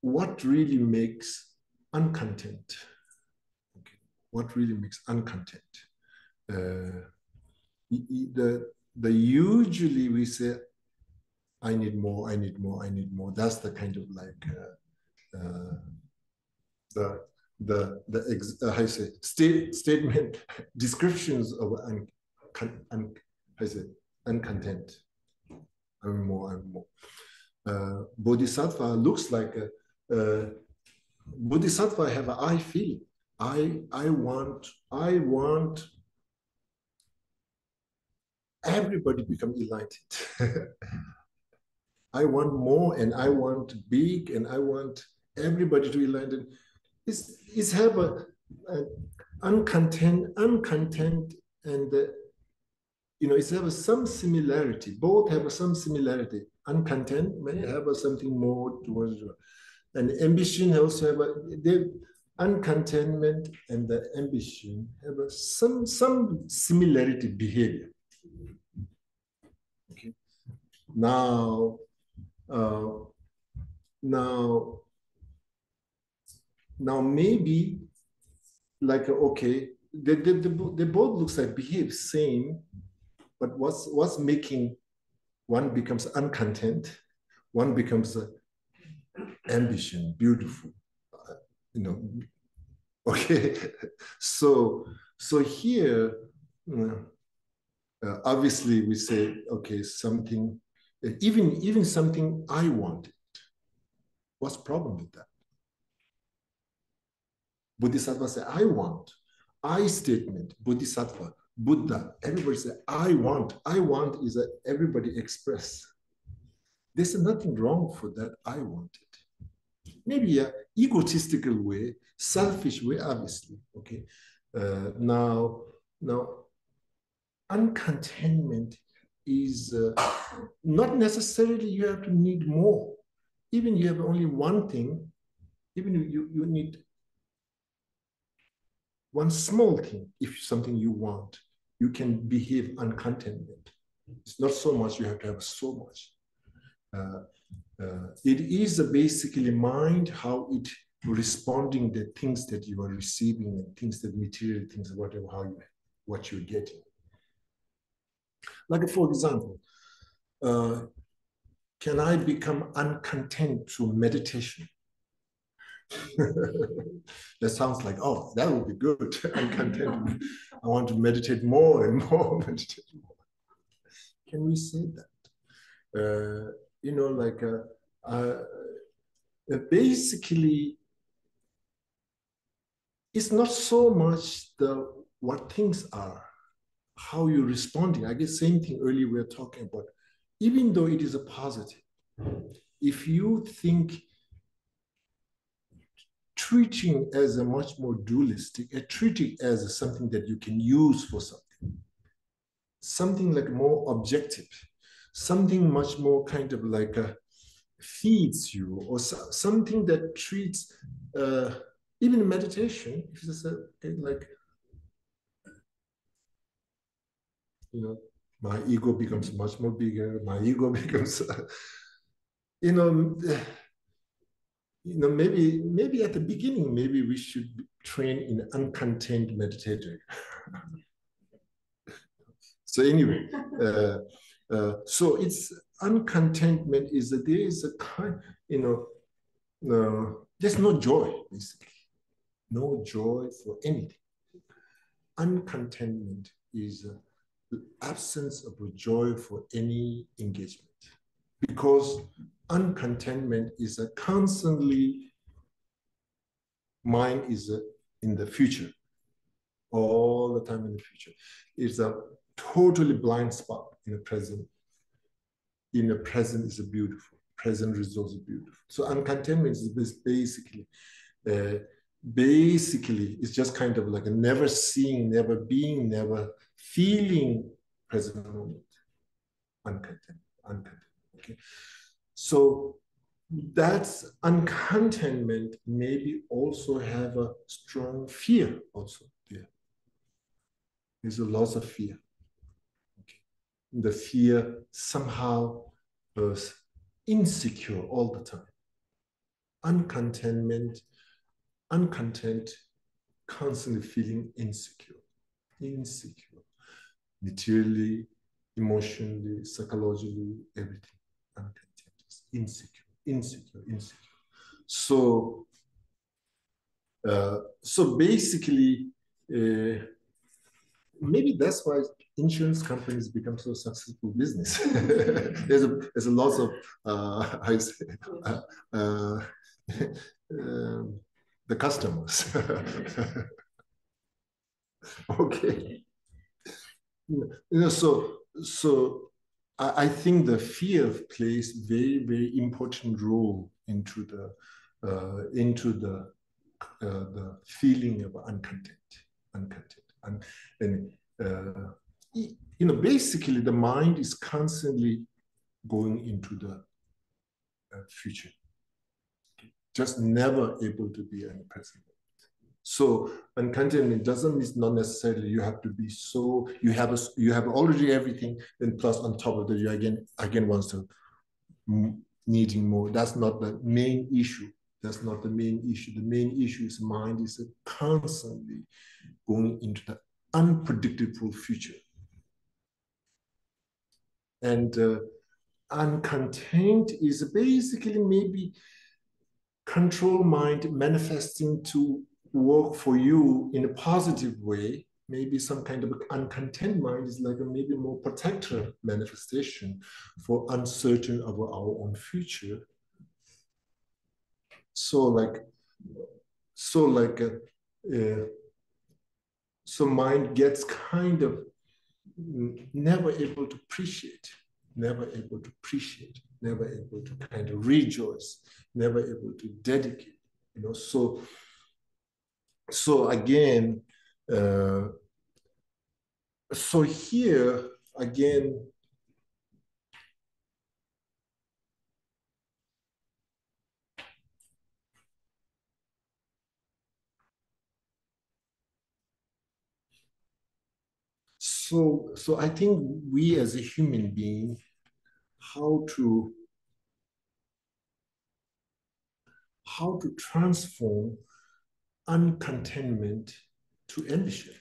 what really makes uncontent? Okay, what really makes uncontent? The usually we say, I need more, I need more, I need more. That's the kind of like how you say statement descriptions of uncontent. I'm more. Bodhisattva looks like Bodhisattva have an I feeling. I want everybody become enlightened. I want more, and I want big, and I want everybody to be enlightened. It's have a uncontent, and it's have some similarity. Both have some similarity. Uncontent may have something more towards, and ambition also have the uncontentment and the ambition have some similarity behavior. Okay. Now maybe like okay, they both looks like behave same, but what's making one becomes uncontent, one becomes ambition, beautiful, Okay, so here obviously we say okay, something even something I wanted. What's the problem with that? Bodhisattva say, I want. I statement, Bodhisattva, Buddha, everybody say, I want. I want is that everybody express. There's nothing wrong for that, I want it. Maybe an egotistical way, selfish way, obviously, okay? Now, uncontentment is not necessarily you have to need more. Even you have only one thing, even you need one small thing, if something you want, you can behave uncontentment. It's not so much you have to have so much. It is basically mind, how it responding the things that you are receiving and things that material things, whatever, what you're getting. Like for example, can I become uncontent through meditation? That sounds like, oh, that would be good. Uncontent. I want to meditate more and more, meditate more. Can we say that? Basically, it's not so much what things are, how you're responding. I guess same thing earlier we were talking about. Even though it is a positive, if you think treating as a much more dualistic, treating as something that you can use for something like more objective, something much more kind of like feeds you, or something that treats, even meditation, if it's like, my ego becomes much more bigger, my ego becomes, maybe at the beginning, maybe we should train in uncontent meditator. So anyway, so it's uncontentment is that there is a kind, there's no joy, basically. No joy for anything. Uncontentment is the absence of a joy for any engagement. Because uncontentment is a constantly, mind is in the future, all the time in the future. It's a totally blind spot in the present. In the present is beautiful. Present results are beautiful. So uncontentment is basically, it's just kind of like a never seeing, never being, never feeling present moment. Uncontent. Okay. So that's uncontentment. Maybe also have a strong fear also there. There's a lot of fear. Okay. The fear somehow is insecure all the time. Uncontent, constantly feeling insecure, materially, emotionally, psychologically, everything. Uncontent, insecure. So basically, maybe that's why insurance companies become so successful business. there's a lot of the customers. Okay. So I think the fear plays very, very important role into the feeling of uncontent. And basically the mind is constantly going into the future, just never able to be in the present. So uncontentment doesn't mean not necessarily you have to be so, you have already everything, then plus on top of that you again wants to needing more. That's not the main issue. That's not the main issue. The main issue is mind is constantly going into the unpredictable future. And uncontent is basically maybe control mind manifesting to work for you in a positive way. Maybe some kind of uncontent mind is like a maybe more protector manifestation for uncertain of our own future. So mind gets kind of never able to appreciate, never able to kind of rejoice, never able to dedicate, so again, so here again, so I think we as a human being, how to transform uncontentment to ambition.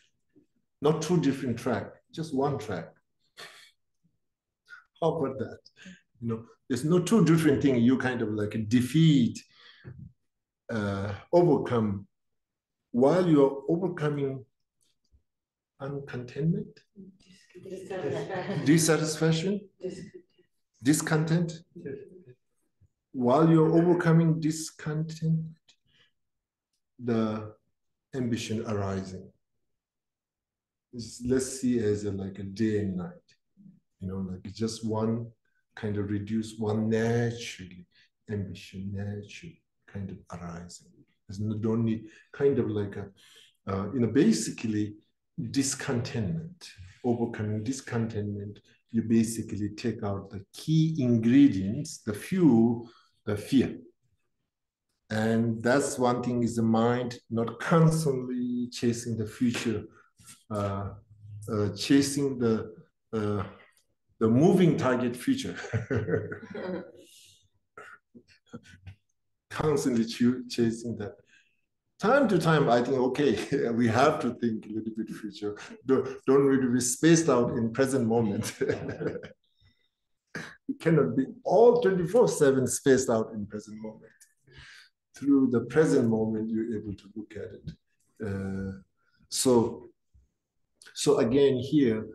Not two different tracks, just one track. How about that? You know, there's no two different things. You kind of like defeat, overcome, while you're overcoming uncontentment, dissatisfaction, discontent. While you're overcoming discontent, the ambition arising. Let's see as like a day and night, you know, like it's just one kind of reduce, one naturally ambition, naturally kind of arising. There's no, don't need kind of like a, you know, basically discontentment, overcoming discontentment. You basically take out the key ingredients, the fuel, the fear. And that's one thing is the mind not constantly chasing the future, chasing the moving target future. Constantly chasing that. Time to time, I think, okay, we have to think a little bit future. Don't really be spaced out in present moment. You cannot be all 24/7 spaced out in present moment. Through the present moment, you're able to look at it. So again here,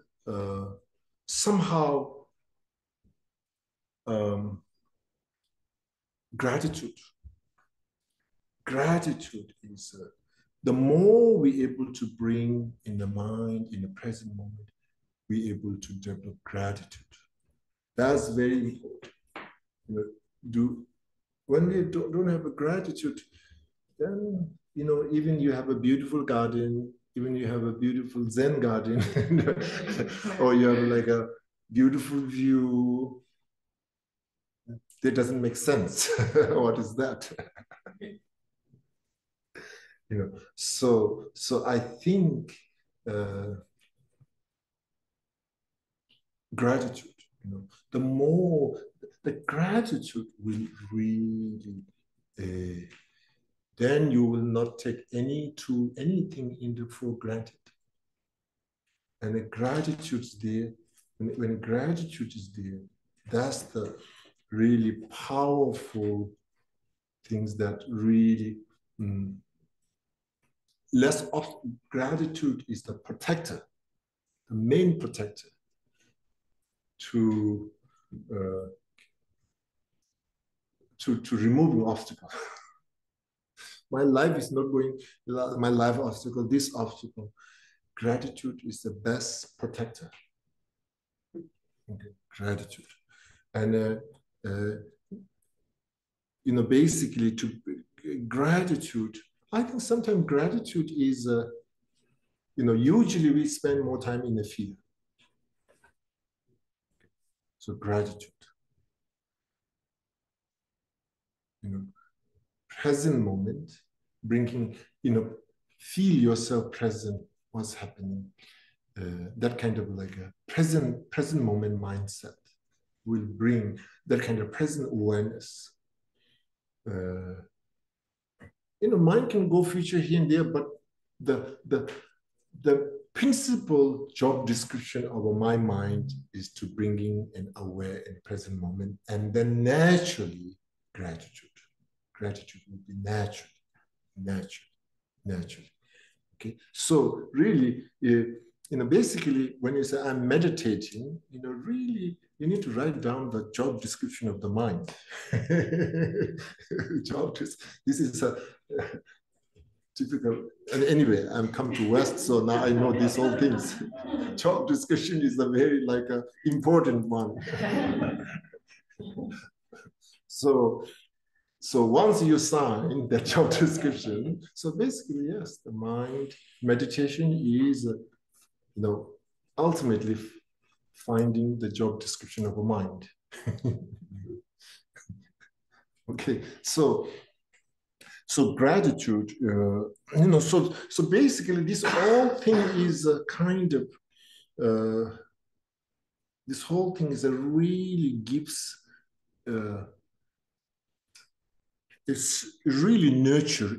somehow gratitude is the more we're able to bring in the mind, in the present moment, we're able to develop gratitude. That's very important. You know, when we don't have a gratitude, then, you know, even you have a beautiful garden, even you have a beautiful Zen garden, or you have like a beautiful view, that doesn't make sense. What is that? You know, so I think gratitude, you know, the more the gratitude will really, then you will not take anything for granted. And the gratitude's there. When gratitude is there, that's the really powerful things that really gratitude is the protector, the main protector to removing obstacle. My life is not going, my life obstacle, this obstacle. Gratitude is the best protector. Okay, gratitude. And you know, basically gratitude, I think sometimes gratitude is, you know, usually we spend more time in the fear. So gratitude. You know, present moment, bringing, you know, feel yourself present, what's happening. That kind of like a present moment mindset will bring that kind of present awareness. You know, mind can go future here and there, but the principal job description of my mind is to bring in an aware and present moment, and then naturally gratitude. Gratitude will be naturally. Okay, so really, you know, basically, when you say I'm meditating, you know, really, you need to write down the job description of the mind. This is a typical, and anyway, I'm come to West, so now I know these whole things. Job description is a very like a important one. So once you sign that job description, so basically, yes, the mind meditation is, you know, ultimately finding the job description of a mind. Okay, so gratitude, you know, so basically this whole thing is a kind of this whole thing is a really gives, it's really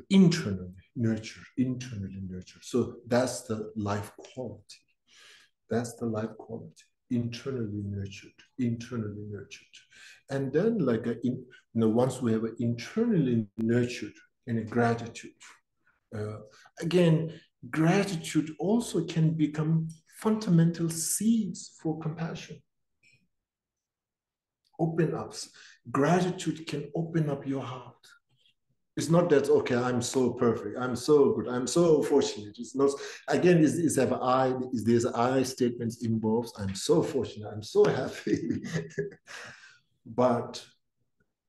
internally nurture. So that's the life quality. That's the life quality, internally nurtured. And then like, once we have an internally nurtured in a gratitude, again, gratitude also can become fundamental seeds for compassion. Open ups. Gratitude can open up your heart. It's not that, okay, I'm so perfect, I'm so good, I'm so fortunate. It's not, again, there's I statements involved. I'm so fortunate, I'm so happy. But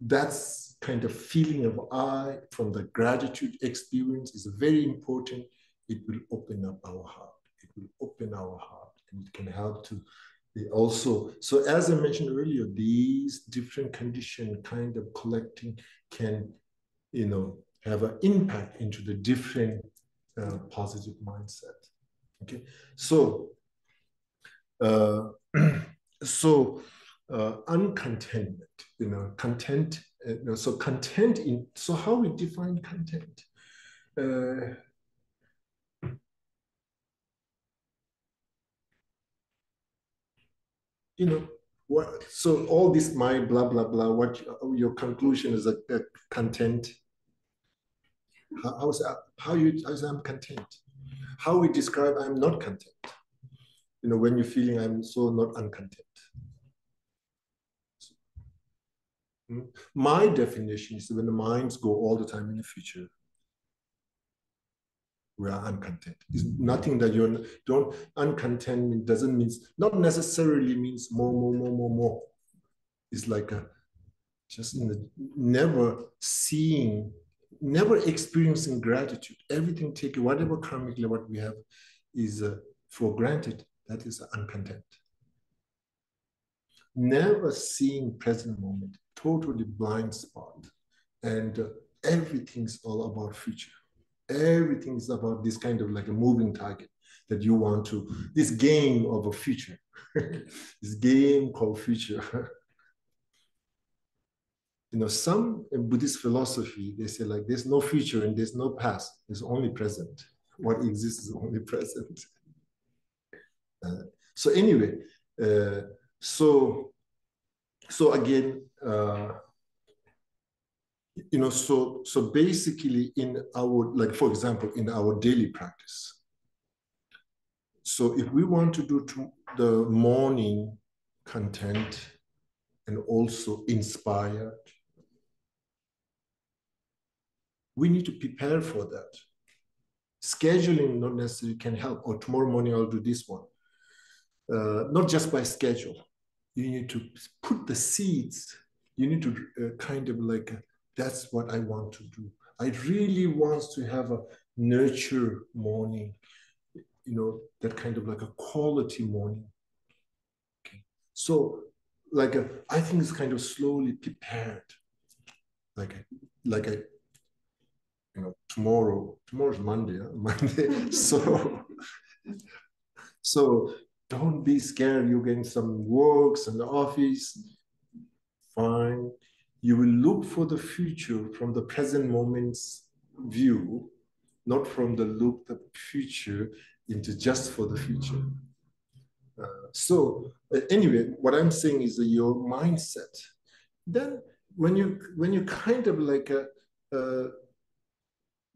that's kind of feeling of I from the gratitude experience is very important. It will open up our heart. It will open our heart, and it can help to be also. So as I mentioned earlier, these different conditions kind of collecting can, have an impact into the different positive mindset. Okay, so uncontentment, content. So content so how we define content? What? So all this my blah blah blah. What your conclusion is a content? How's I'm content? How we describe I'm not content? When you're feeling I'm so not uncontent. My definition is when the minds go all the time in the future, we are uncontent. It's nothing that uncontentment doesn't mean, not necessarily means more. It's like just never experiencing gratitude. Everything taken, whatever karmically what we have is for granted. That is uncontent. Never seeing present moment, totally blind spot. And everything's all about future. Everything is about this kind of like a moving target that you want to, this game of a future, this game called future. Some Buddhist philosophy, they say like there's no future and there's no past, there's only present. What exists is only present. So anyway, so again, so basically in our, like for example, in our daily practice. So if we want to do the morning content and also inspired, we need to prepare for that. Scheduling not necessarily can help, or tomorrow morning I'll do this one. Not just by schedule. You need to put the seeds. You need to kind of like, that's what I want to do. I really want to have a nurture morning, that kind of like a quality morning. Okay. So like, I think it's kind of slowly prepared. Tomorrow's Monday, Monday. So don't be scared. You're getting some works in the office. Fine. You will look for the future from the present moment's view, not from the future into just for the future. Anyway, what I'm saying is that your mindset. Then when you kind of like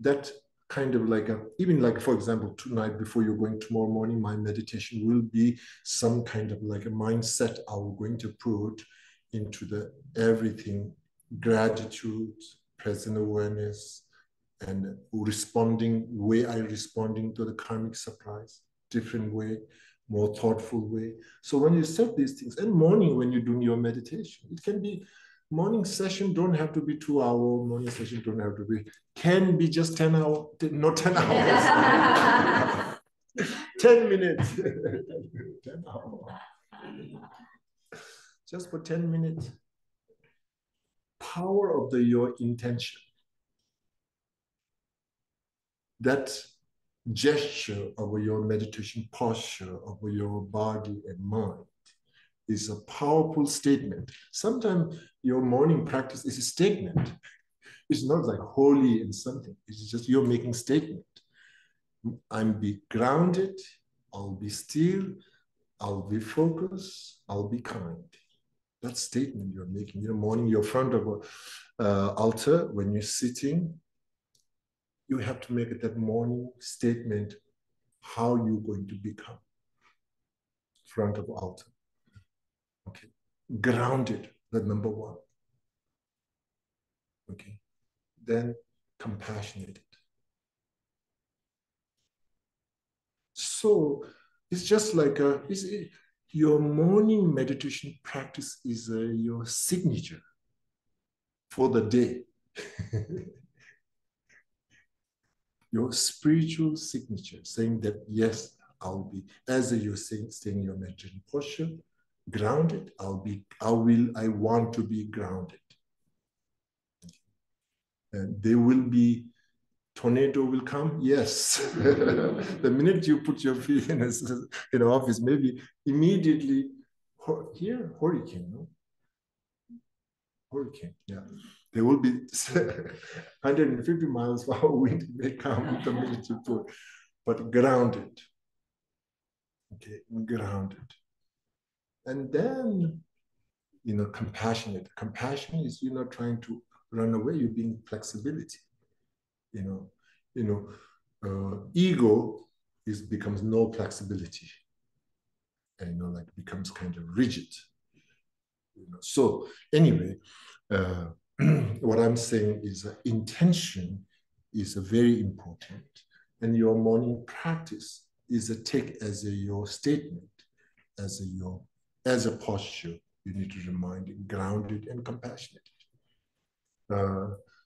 that kind of like even like, for example, tonight before you're going tomorrow morning, my meditation will be some kind of like a mindset I'm going to put into the everything, gratitude, present awareness, and way I responding to the karmic supplies, different way, more thoughtful way. So when you set these things, and morning when you're doing your meditation, it can be morning session, don't have to be 2 hours, morning session don't have to be, can be just 10 hours, not 10 hours. 10 minutes. 10 hours. Just for 10 minutes. Power of your intention. That gesture of your meditation posture of your body and mind is a powerful statement. Sometimes your morning practice is a statement. It's not like holy and something. It's just you're making statement. I'll be grounded, I'll be still, I'll be focused, I'll be kind. That statement you're making. In the morning, you're in front of an altar. When you're sitting, you have to make that morning statement how you're going to become in front of the altar. Okay. Grounded, the number one. Okay. Then compassionate. So it's just like your morning meditation practice is your signature for the day. Your spiritual signature, saying that, yes, I'll be, as you're saying, staying in your meditation posture, grounded, I want to be grounded. And there will be, tornado will come, yes. The minute you put your feet in an office, maybe immediately, here, hurricane, no? Hurricane, yeah. There will be 150 miles per hour wind may come the minute you put, but grounded. Okay, grounded. And then, compassionate. Compassion is you're not trying to run away, you're being flexibility. Ego becomes no flexibility. And like becomes kind of rigid. So anyway, what I'm saying is intention is very important, and your morning practice is a take as your statement, as a posture. You need to remind it, grounded and compassionate.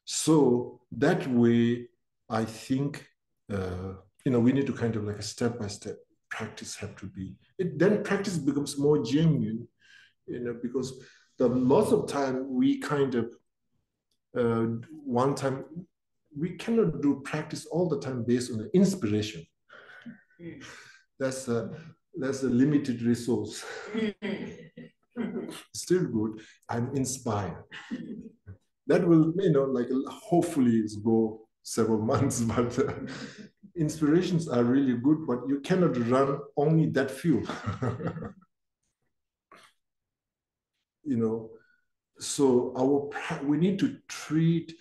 So that way, I think we need to kind of like a step-by-step practice have to be. Then practice becomes more genuine, because lots of time we kind of one time we cannot do practice all the time based on the inspiration. That's a limited resource. Still good. I'm inspired. That will, hopefully go several months, but inspirations are really good, but you cannot run only that few. So we need to treat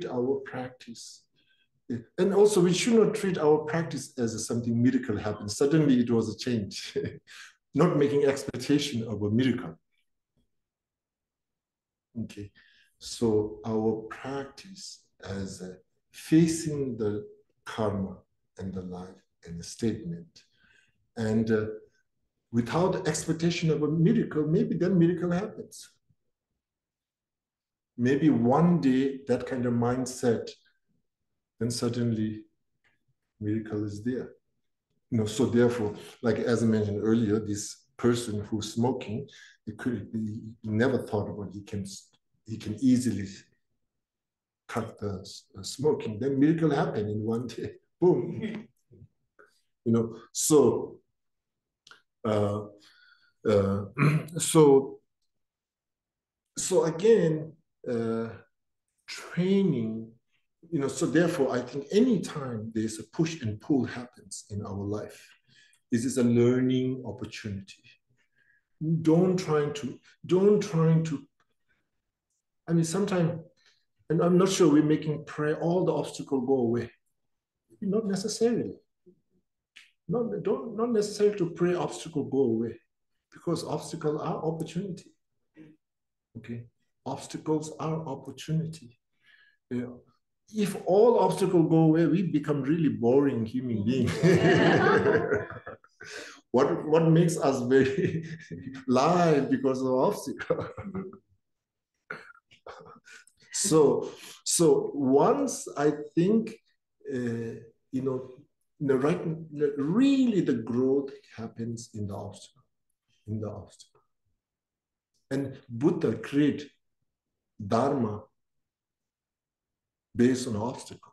our practice. And also we should not treat our practice as something miracle happens. Suddenly it was a change. Not making expectation of a miracle. Okay, so our practice as facing the karma and the life and the statement, and without expectation of a miracle, maybe then miracle happens. Maybe one day that kind of mindset, then suddenly miracle is there. So therefore, like as I mentioned earlier, this person who's smoking, he never thought about he can easily cut the smoking. Then miracle happened in one day. Boom. So again, training, so therefore I think anytime there's a push and pull happens in our life, this is a learning opportunity. Don't trying to, sometimes, and I'm not sure we're making prayer, all the obstacles go away. Not necessarily. Not necessarily to pray obstacles go away, because obstacles are opportunity. Okay, obstacles are opportunity. If all obstacles go away, we become really boring human beings. What makes us very live because of obstacles. So once I think, really the growth happens in the obstacle. And Buddha create Dharma based on obstacle.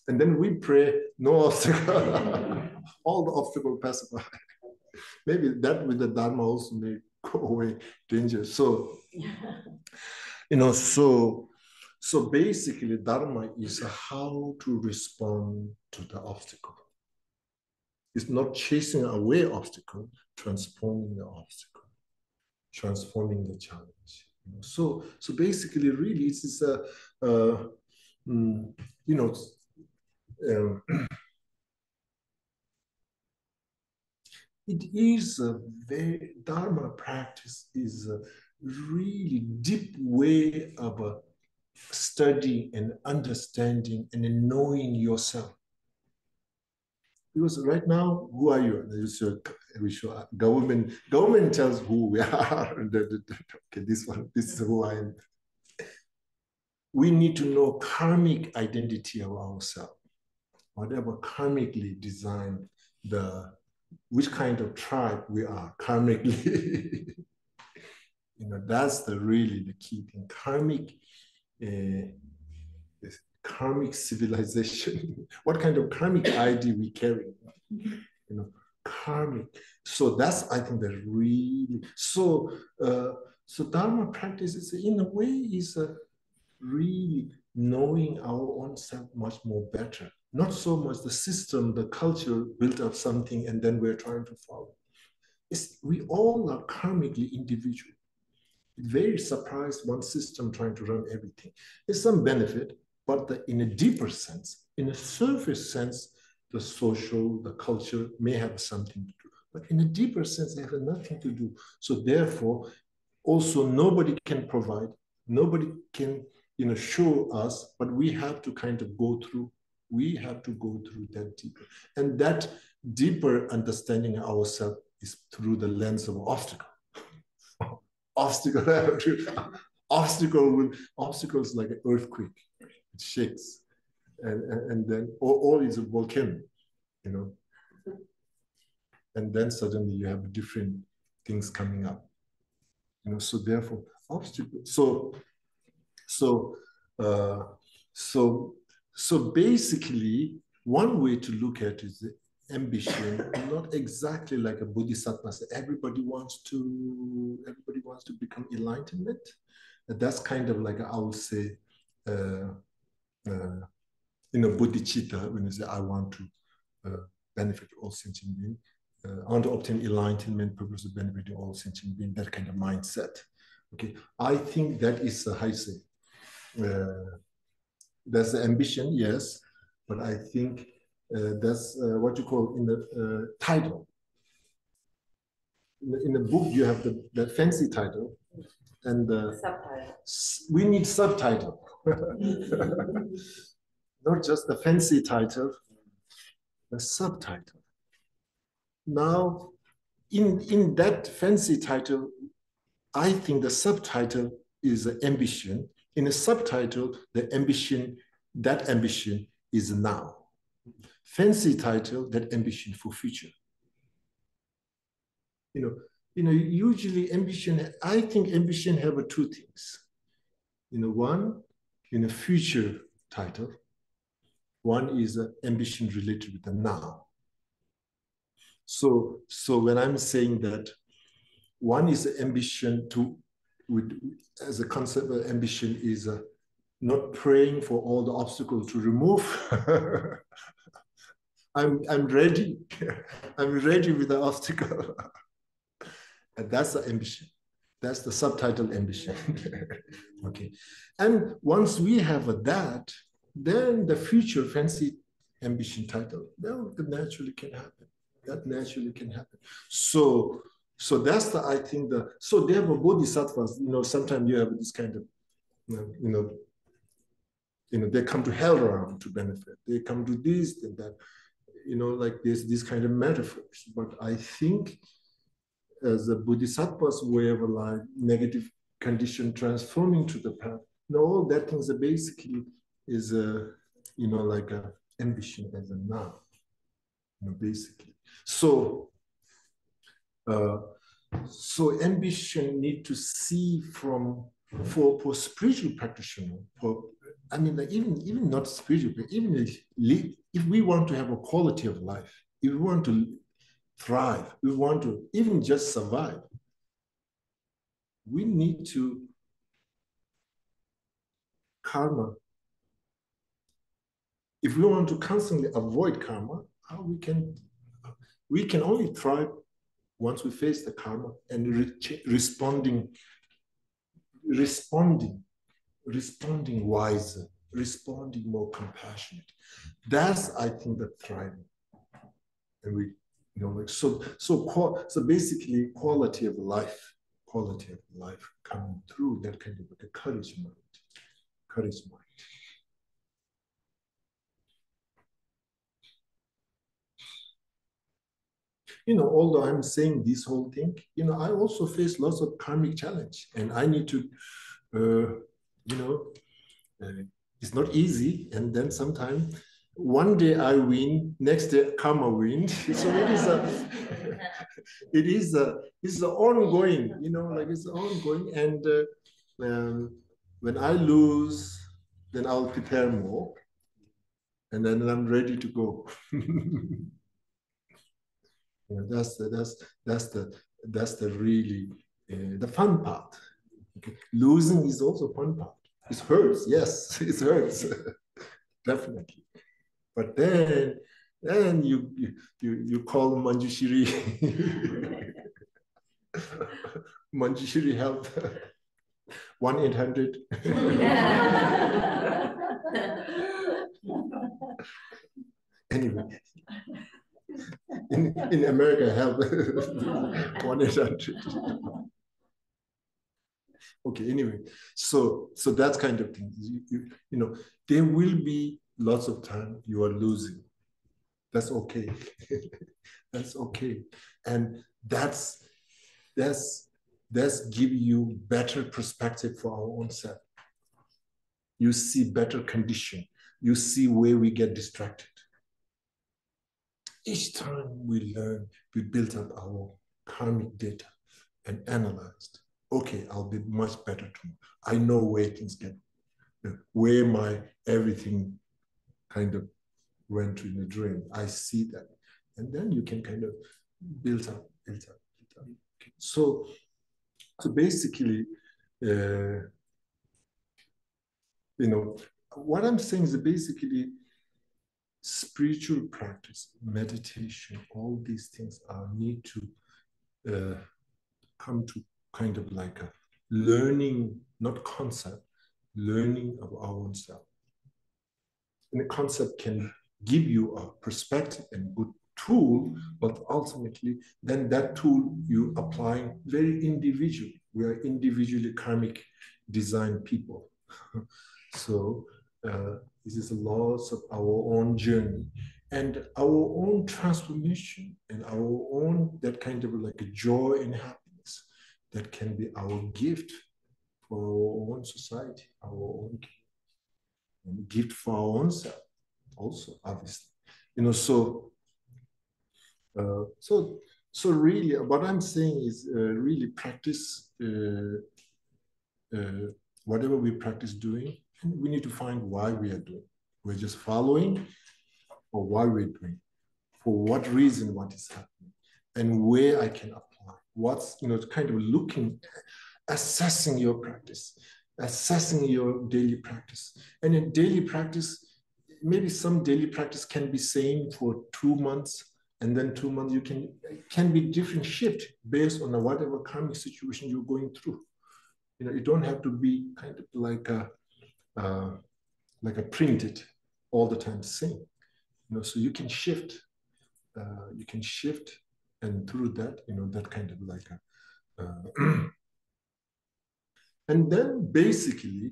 And then we pray, no obstacle, all the obstacles pass by. Maybe that with the Dharma also may go away danger. So, so basically Dharma is how to respond to the obstacle. It's not chasing away obstacle, transforming the obstacle, transforming the challenge. So basically, really, it's it is a very Dharma practice is a really deep way of studying and understanding and knowing yourself. Because right now, who are you? Government tells who we are. Okay, this is who I am. We need to know karmic identity of ourselves. Whatever karmically designed, which kind of tribe we are karmically. That's really the key thing. Karmic civilization. What kind of karmic ID we carry? Karmic. So that's, I think, that really. So Dharma practice is, in a way, is really knowing our own self much more better. Not so much the system, the culture built up something, and then we're trying to follow. We all are karmically individual. Very surprised one system trying to run everything. There's some benefit, but in a deeper sense, in a surface sense, the social, the culture may have something to do. But in a deeper sense, they have nothing to do. So therefore, also nobody can provide, nobody can show us, but we have to kind of go through. We have to go through that deeper. And that deeper understanding of ourselves is through the lens of obstacle. Obstacles like an earthquake. It shakes. And then all is a volcano, And then suddenly you have different things coming up. So therefore, obstacles. So basically, one way to look at it is the ambition, not exactly like a Bodhisattva. Everybody wants to become enlightenment. That's kind of like, I would say, bodhicitta, when you say, I want to benefit all sentient beings. I want to obtain enlightenment, purpose of benefiting all sentient beings, that kind of mindset. Okay, I think that is how you say. That's the ambition, yes, but I think that's what you call in the title. In the book, you have the fancy title, and Subtitle. We need subtitle. Not just the fancy title, the subtitle. Now, in that fancy title, I think the subtitle is ambition. In the subtitle, that ambition is now. Fancy title, that ambition for future. Usually ambition, I think ambition have two things. One, in a future title, one is ambition related with the now. So when I'm saying that one is ambition as a concept of ambition is not praying for all the obstacles to remove. I'm ready. I'm ready with the obstacle. And that's the ambition. That's the subtitle ambition. Okay. And once we have that, then the future fancy ambition title, that naturally can happen. That naturally can happen. So that's I think so they have a bodhisattvas, sometimes you have this kind of, they come to hell around to benefit. They come to this and that, like there's this kind of metaphors. But I think as a bodhisattva's way of life, negative condition transforming to the path, all that things are basically is like a ambition as a now, basically. So ambition need to see from for spiritual practitioner, I mean, like even not spiritual, but even if we want to have a quality of life, if we want to thrive, we want to even just survive, we need to karma. If we want to constantly avoid karma, how we can only thrive once we face the karma and responding wiser, responding more compassionate. That's, I think, the thriving. And we, like so basically quality of life coming through that kind of like a courage mind. Although I'm saying this whole thing, I also face lots of karmic challenge, and I need to, it's not easy. And then sometimes one day I win, next day karma wins. So it's ongoing, like it's ongoing. And when I lose, then I'll prepare more, and then I'm ready to go. That's the really the fun part. Okay. Losing is also fun part. It hurts, yes, it hurts, definitely. But then you call Manjushri, Manjushri help, 1-800. Anyway. In America, help 1-800. Okay, anyway, so that kind of thing. There will be lots of time you are losing. That's okay. That's okay, and that's give you better perspective for our own self. You see better condition. You see where we get distracted. Each time we learn, we build up our karmic data and analyzed. Okay, I'll be much better tomorrow. I know where things get, where my everything kind of went in the drain. I see that. And then you can kind of build up. Okay. So basically, what I'm saying is basically spiritual practice, meditation, all these things need to come to kind of like a learning, not concept, learning of our own self. And the concept can give you a perspective and good tool, but ultimately then that tool you apply very individually. We are individually karmic designed people. So this is a loss of our own journey and our own transformation and our own, that kind of like a joy and happiness that can be our gift for our own society, our own gift for our own self also, obviously. So really what I'm saying is really practice whatever we practice doing, and we need to find why we are doing. We're just following, or why we're doing, for what reason, what is happening, and where I can apply. What's, kind of looking, assessing your practice, assessing your daily practice. And in daily practice, maybe some daily practice can be same for 2 months, and then 2 months can be different shift based on whatever karmic situation you're going through. You don't have to be kind of like a printed all the time same. So you can shift. And through that, that kind of like and then basically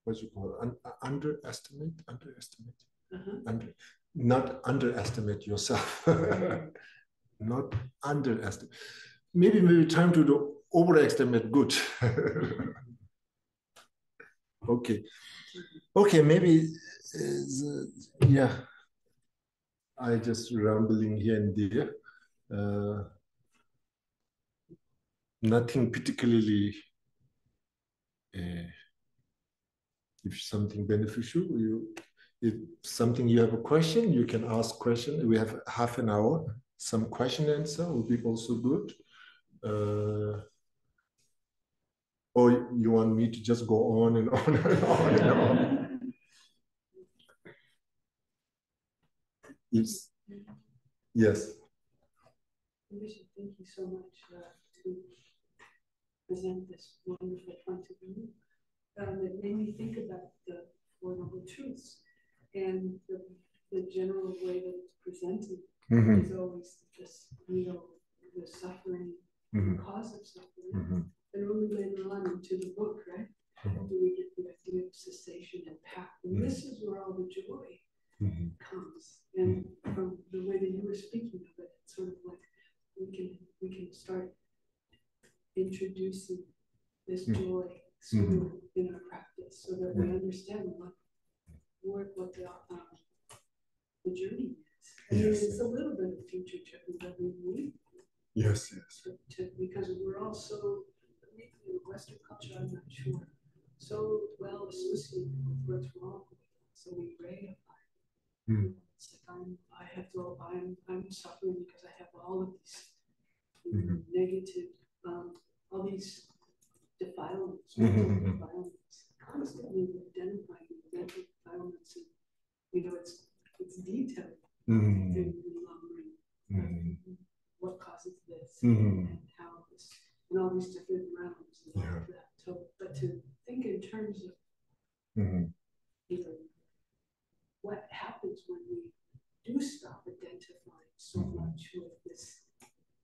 what you call it? Underestimate, not underestimate yourself. Not underestimate. Maybe time to do overestimate good. Okay. Okay, maybe, yeah, I just rambling here and there. Nothing particularly, if something beneficial, if something you have a question, you can ask question. We have half an hour. Some question answer will be also good. Or you want me to just go on and on and on and on? Yes. Yes. Thank you so much to present this wonderful point of view. It made me think about the Four Noble Truths and the general way that it's presented is always just, the suffering, the cause of suffering. And only later on into the book, right? We get the idea of cessation and path. And this is where all the joy comes. And from the way that you were speaking of it, it's sort of like we can start introducing this joy sooner in our practice so that we understand what the journey is. I mean, it's a little bit of future tripping that we need. Yes. Because we're all so, maybe in Western culture, I'm not sure, so well associated with what's wrong with us. So we reify. It's like I'm suffering because I have all of these negative, all these defilements, constantly identifying mental defilements, and it's detailed in lumbering. What causes this and how this and all these different realms and all of that. So, but to think in terms of what happens when we do stop identifying so much with this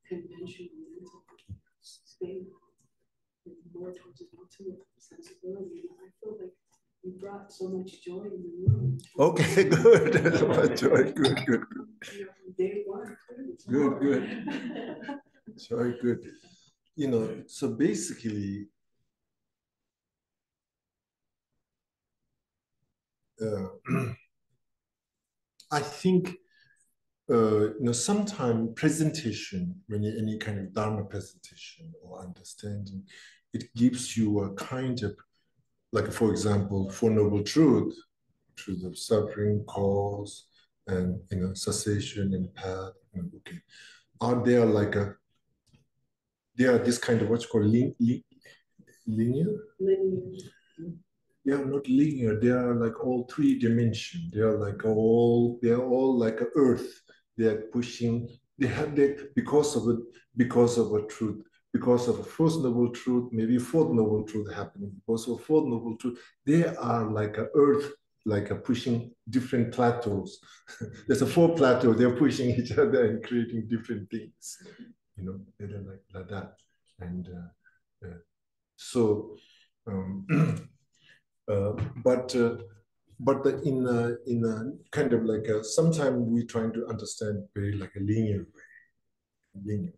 conventional mental state and more towards an ultimate sensibility. And I feel like you brought so much joy in the room. Okay, good. So much joy. Good. From day one. Good. Joy, good. So basically, I think sometimes presentation, when you're any kind of Dharma presentation or understanding, it gives you a kind of, like, for example, Four Noble Truth of suffering, cause, and cessation and path. Okay, are there they are this kind of what's called linear? They are not linear. They are like all three dimensions. They are all like a earth. They are pushing. Because of a truth, because of a first noble truth, maybe fourth noble truth happening. Because of fourth noble truth, they are like a earth, like a pushing different plateaus. There's a four plateau. They're pushing each other and creating different things. They're like that. And so. But in a kind of like sometimes we're trying to understand very like a linear way.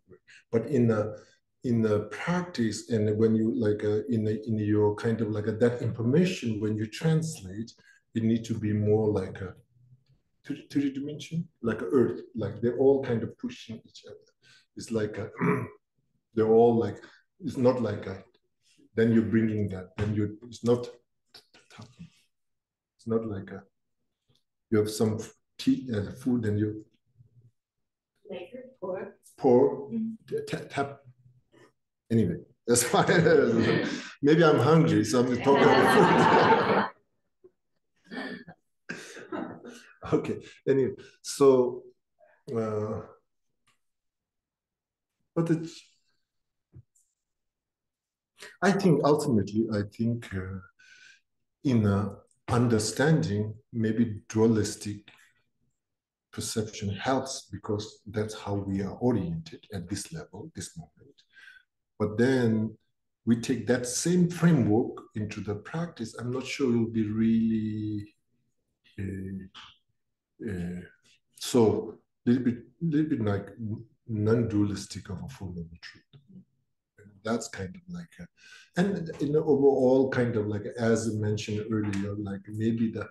But in a practice, and when you like in your kind of like that information, when you translate, it needs to be more like a three dimension, like a earth, like they're all kind of pushing each other. It's like they're all like, it's not like then you're bringing that, it's not talking. It's not like you have some tea, food, and you pour, tap. Anyway, that's fine. Maybe I'm hungry, so I'm talking about food. Okay. Anyway, so, but I think ultimately, in understanding, maybe dualistic perception helps because that's how we are oriented at this level, this moment. But then we take that same framework into the practice. I'm not sure it'll be really so little bit like non-dualistic of a Four Noble Truth. that's kind of like, and in the overall kind of like, as I mentioned earlier, like maybe the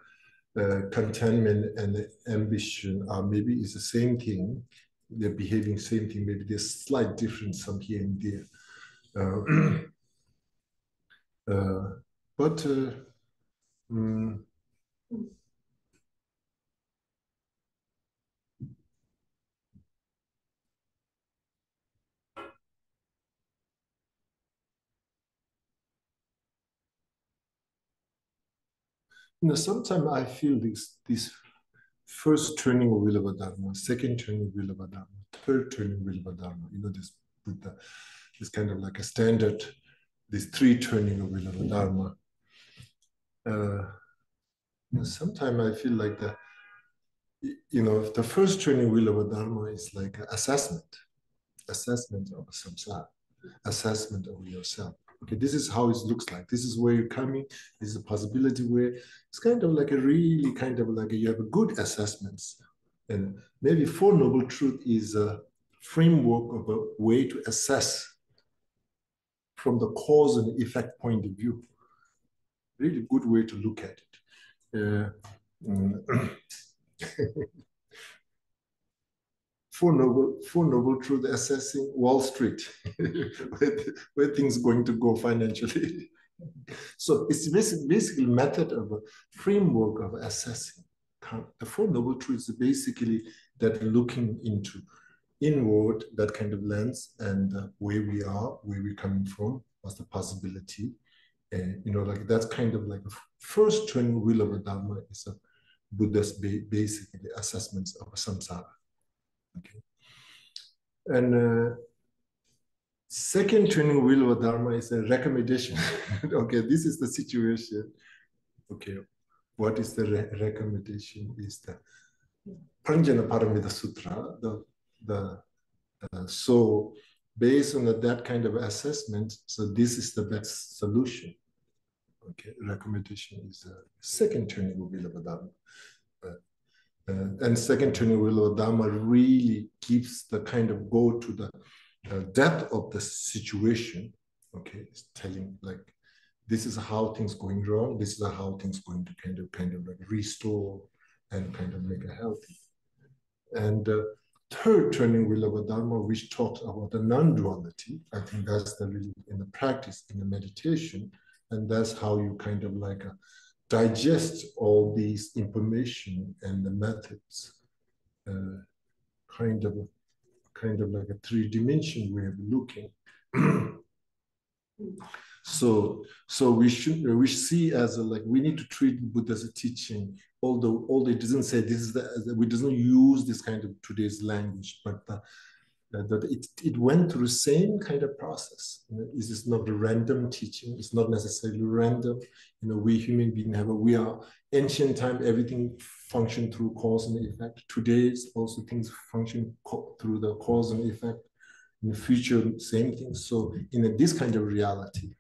contentment and the ambition are maybe is the same thing. They're behaving same thing. Maybe there's slight difference some here and there. But sometimes I feel this first turning of will of a Dharma, second turning of will of a Dharma, third turning will of a Dharma. This Buddha is kind of like a standard. This three turning of will of a Dharma. Sometimes I feel like the first turning wheel of a Dharma is like assessment of samsara, assessment of yourself. Okay, this is how it looks like. This is where you're coming. This is a possibility where it's kind of like a really kind of like you have a good assessments. And maybe Four Noble Truth is a framework of a way to assess from the cause and effect point of view. Really good way to look at it. Four Noble Truth assessing Wall Street, where things going to go financially. So it's basically method of a framework of assessing. The Four Noble Truths is basically that looking into inward, that kind of lens, and where we are, where we're coming from, what's the possibility. And like that's kind of like a first turning wheel of a Dharma is a Buddha's basically assessments of a samsara. Okay. And second turning wheel of a Dharma is a recommendation. Okay, this is the situation. Okay, what is the recommendation? Is the Pranjana Paramita Sutra. So based on that kind of assessment, so this is the best solution. Okay, recommendation is the second turning wheel of a Dharma. And second turning wheel of Dharma really gives the kind of go to the depth of the situation. Okay, it's telling like this is how things going wrong. This is how things going to kind of like restore and kind of make it healthy. And third turning wheel of a Dharma, which talks about the non-duality. I think that's the really in the practice in the meditation, and that's how you kind of like digest all these information and the methods, kind of like a three-dimension way of looking. So we see as like we need to treat Buddha's teaching, although it doesn't say this is we doesn't use this kind of today's language, but that it went through the same kind of process. This is not a random teaching. It's not necessarily random. We human beings we are ancient time, everything functioned through cause and effect. Today, also things function through the cause and effect. In the future, same thing. So in this kind of reality,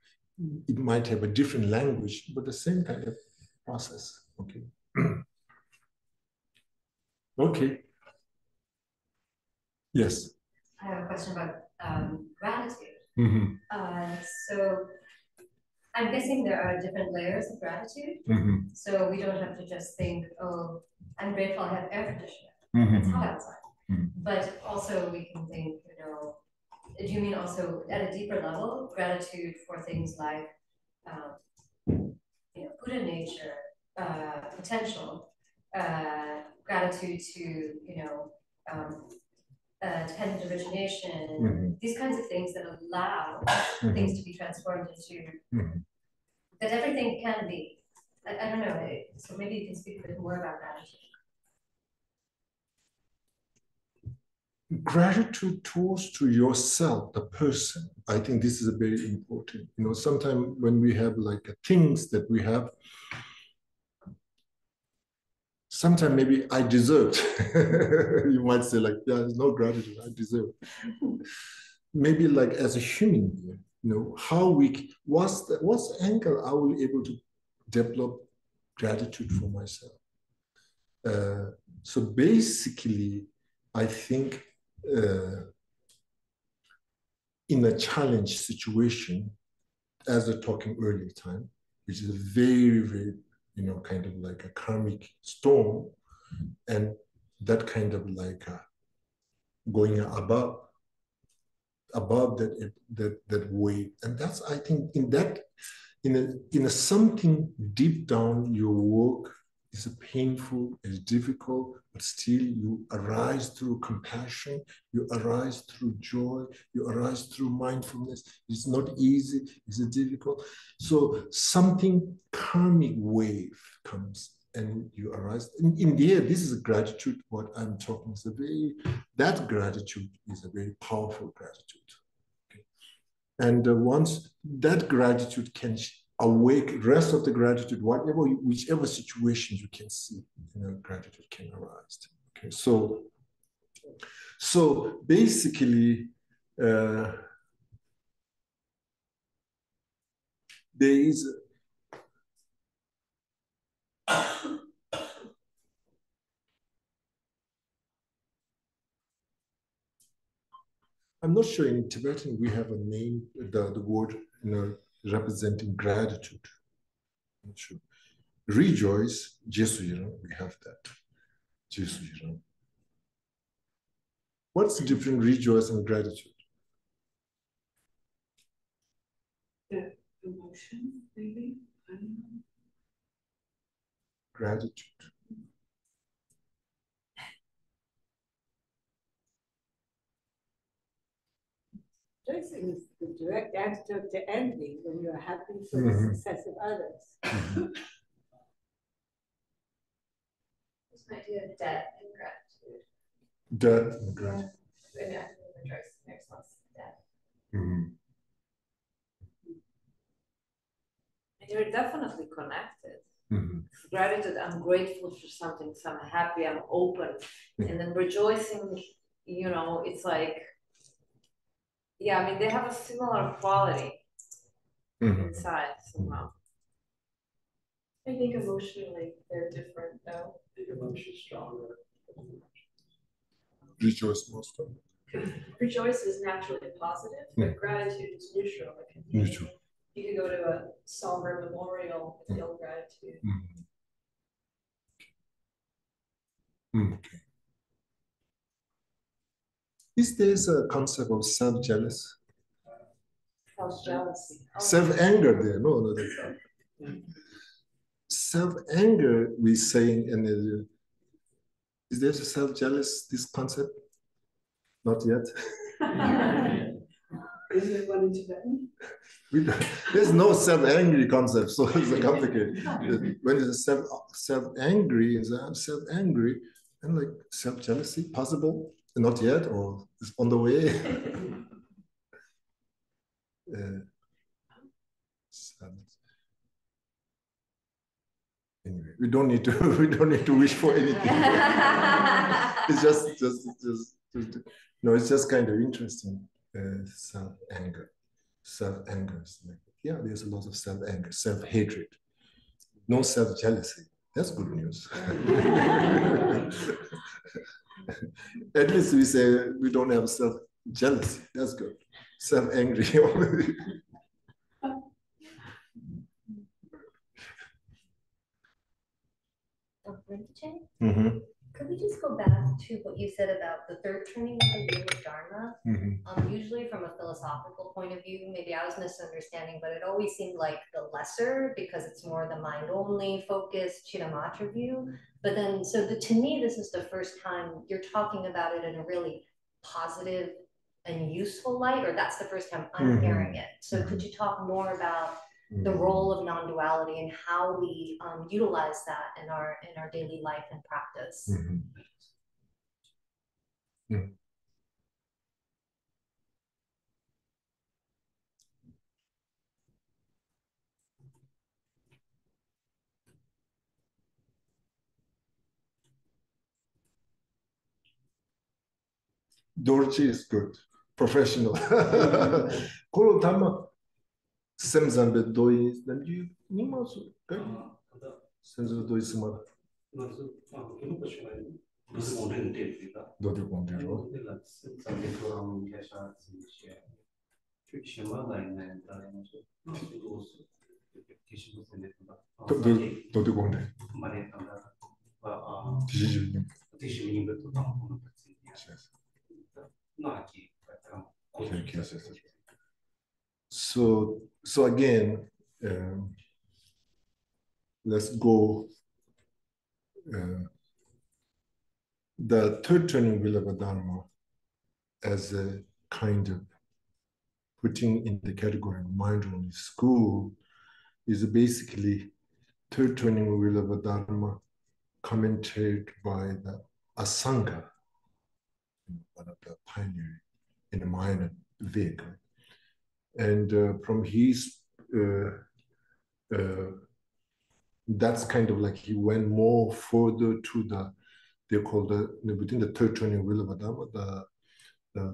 it might have a different language, but the same kind of process. Okay. Okay. Yes. I have a question about gratitude. Mm-hmm. So I'm guessing there are different layers of gratitude. Mm-hmm. So we don't have to just think, oh, I'm grateful I have air conditioning. Mm-hmm. It's hot outside. Mm-hmm. But also we can think, do you mean also at a deeper level, gratitude for things like, Buddha nature, potential, gratitude to, dependent origination, Mm-hmm. these kinds of things that allow Mm-hmm. things to be transformed into, Mm-hmm. that everything can be. I don't know, so maybe you can speak a bit more about gratitude. Gratitude towards to yourself, the person. I think this is a very important. Sometimes when we have like things that we have, sometimes maybe I deserved. You might say like, yeah, there's no gratitude, I deserve. Maybe like as a human being, how what's the angle I will able to develop gratitude for myself. So basically, I think in a challenge situation, as we're talking earlier time, which is a very, very, kind of like a karmic storm, and that kind of like going above that wave. And that's, I think, in a something deep down, your work is painful, is difficult, but still you arise through compassion, you arise through joy, you arise through mindfulness. It's not easy, it's difficult. So something karmic wave comes and you arise. In the end, this is gratitude, what I'm talking is that gratitude is a very powerful gratitude. Okay? And once that gratitude can awake, rest of the gratitude, whichever situation you can see, gratitude can arise. Okay, so basically, there is. I'm not sure in Tibetan we have a name, the word, representing gratitude. I'm not sure. Rejoice, Geshe Lharampa, we have that. Geshe Lharampa. What's the difference rejoice and gratitude? The emotion, maybe? I don't know. Gratitude. Rejoicing is the direct antidote to envy when you are happy for the success of others. There's an idea of debt and gratitude. Debt and gratitude. Yeah. And rejoicing, there's less debt. Mm-hmm. And you're definitely connected. Mm-hmm. Gratitude, I'm grateful for something, so I'm happy, I'm open. Mm-hmm. And then rejoicing, it's like, yeah, I mean, they have a similar quality inside somehow. I think emotionally they're different though. The emotion is stronger. Rejoice most of it. Rejoice is naturally positive, but gratitude is neutral. It can be, neutral. You could go to a somber memorial and feel gratitude. Okay. Is there a concept of self-jealous? Self-jealousy. Self-anger there. No. Self-anger, we saying, and is there a self-jealous, this concept? Not yet. Is there one in Tibetan? There's no self-angry concept, so it's complicated. When it's self-angry, I'm self-angry, and like self-jealousy, possible? Not yet, or it's on the way. Anyway, we don't need to wish for anything. It's just no, it's just kind of interesting. Self-anger. Self-anger. Like, yeah, there's a lot of self-anger, self-hatred. No self-jealousy. That's good news. At least we say we don't have self-jealousy. That's good. Self-angry. Rinpoche? Could we just go back to what you said about the third turning of the wheel of Dharma? Usually from a philosophical point of view, maybe I was misunderstanding, but it always seemed like the lesser because it's more the mind-only focused Chittamatra view. But then, to me, this is the first time you're talking about it in a really positive and useful light, or that's the first time I'm hearing it. So could you talk more about the role of non-duality and how we utilize that in our daily life and practice? Dorji is good, professional. Kolo Dhamma, Semzambe Doi, then you also good. Semzambe Doi Samara. So again, let's go. The third turning wheel of a Dharma as a kind of putting in the category of mind-only school is basically third turning wheel of a Dharma commented by the Asanga, one of the pioneers in the minor vehicle. And from his, that's kind of like he went more further to the, they call within the third turning wheel of a Dharma, the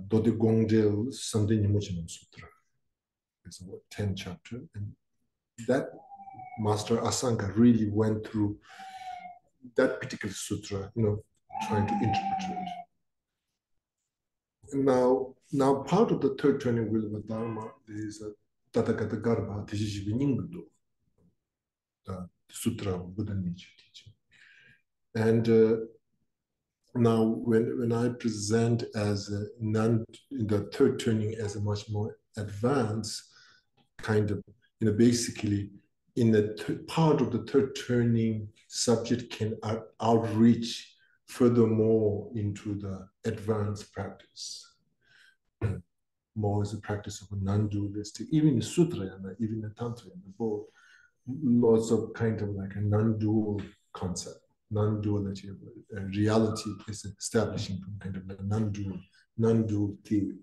Dodegongdel Sande Nimochinam Sutra. It's about 10 chapter. And that Master Asanga really went through that particular sutra, trying to interpret it. Now part of the third turning wheel of a Dharma is a Tathagata Garbha Tejiji Nyingdo, the sutra of Buddha Nietzsche teaching. And now when I present as the third turning as a much more advanced kind of, basically in the part of the third turning, subject can outreach furthermore into the advanced practice. More as a practice of a non-dualistic, even the sutra, even the tantra, both lots of kind of like a non-dual concept, non-duality of reality is establishing from kind of a non-dual theory.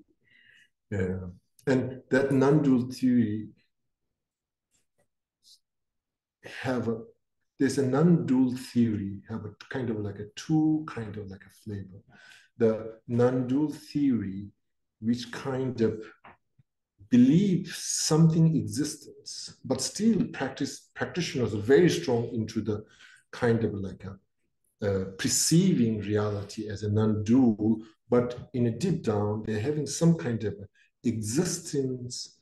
And that non-dual theory there's a non-dual theory, have a kind of like a two kind of like a flavor. The non-dual theory, which kind of believes something existence, but still practitioners are very strong into the kind of like a perceiving reality as a non-dual, but in a deep down, they're having some kind of existence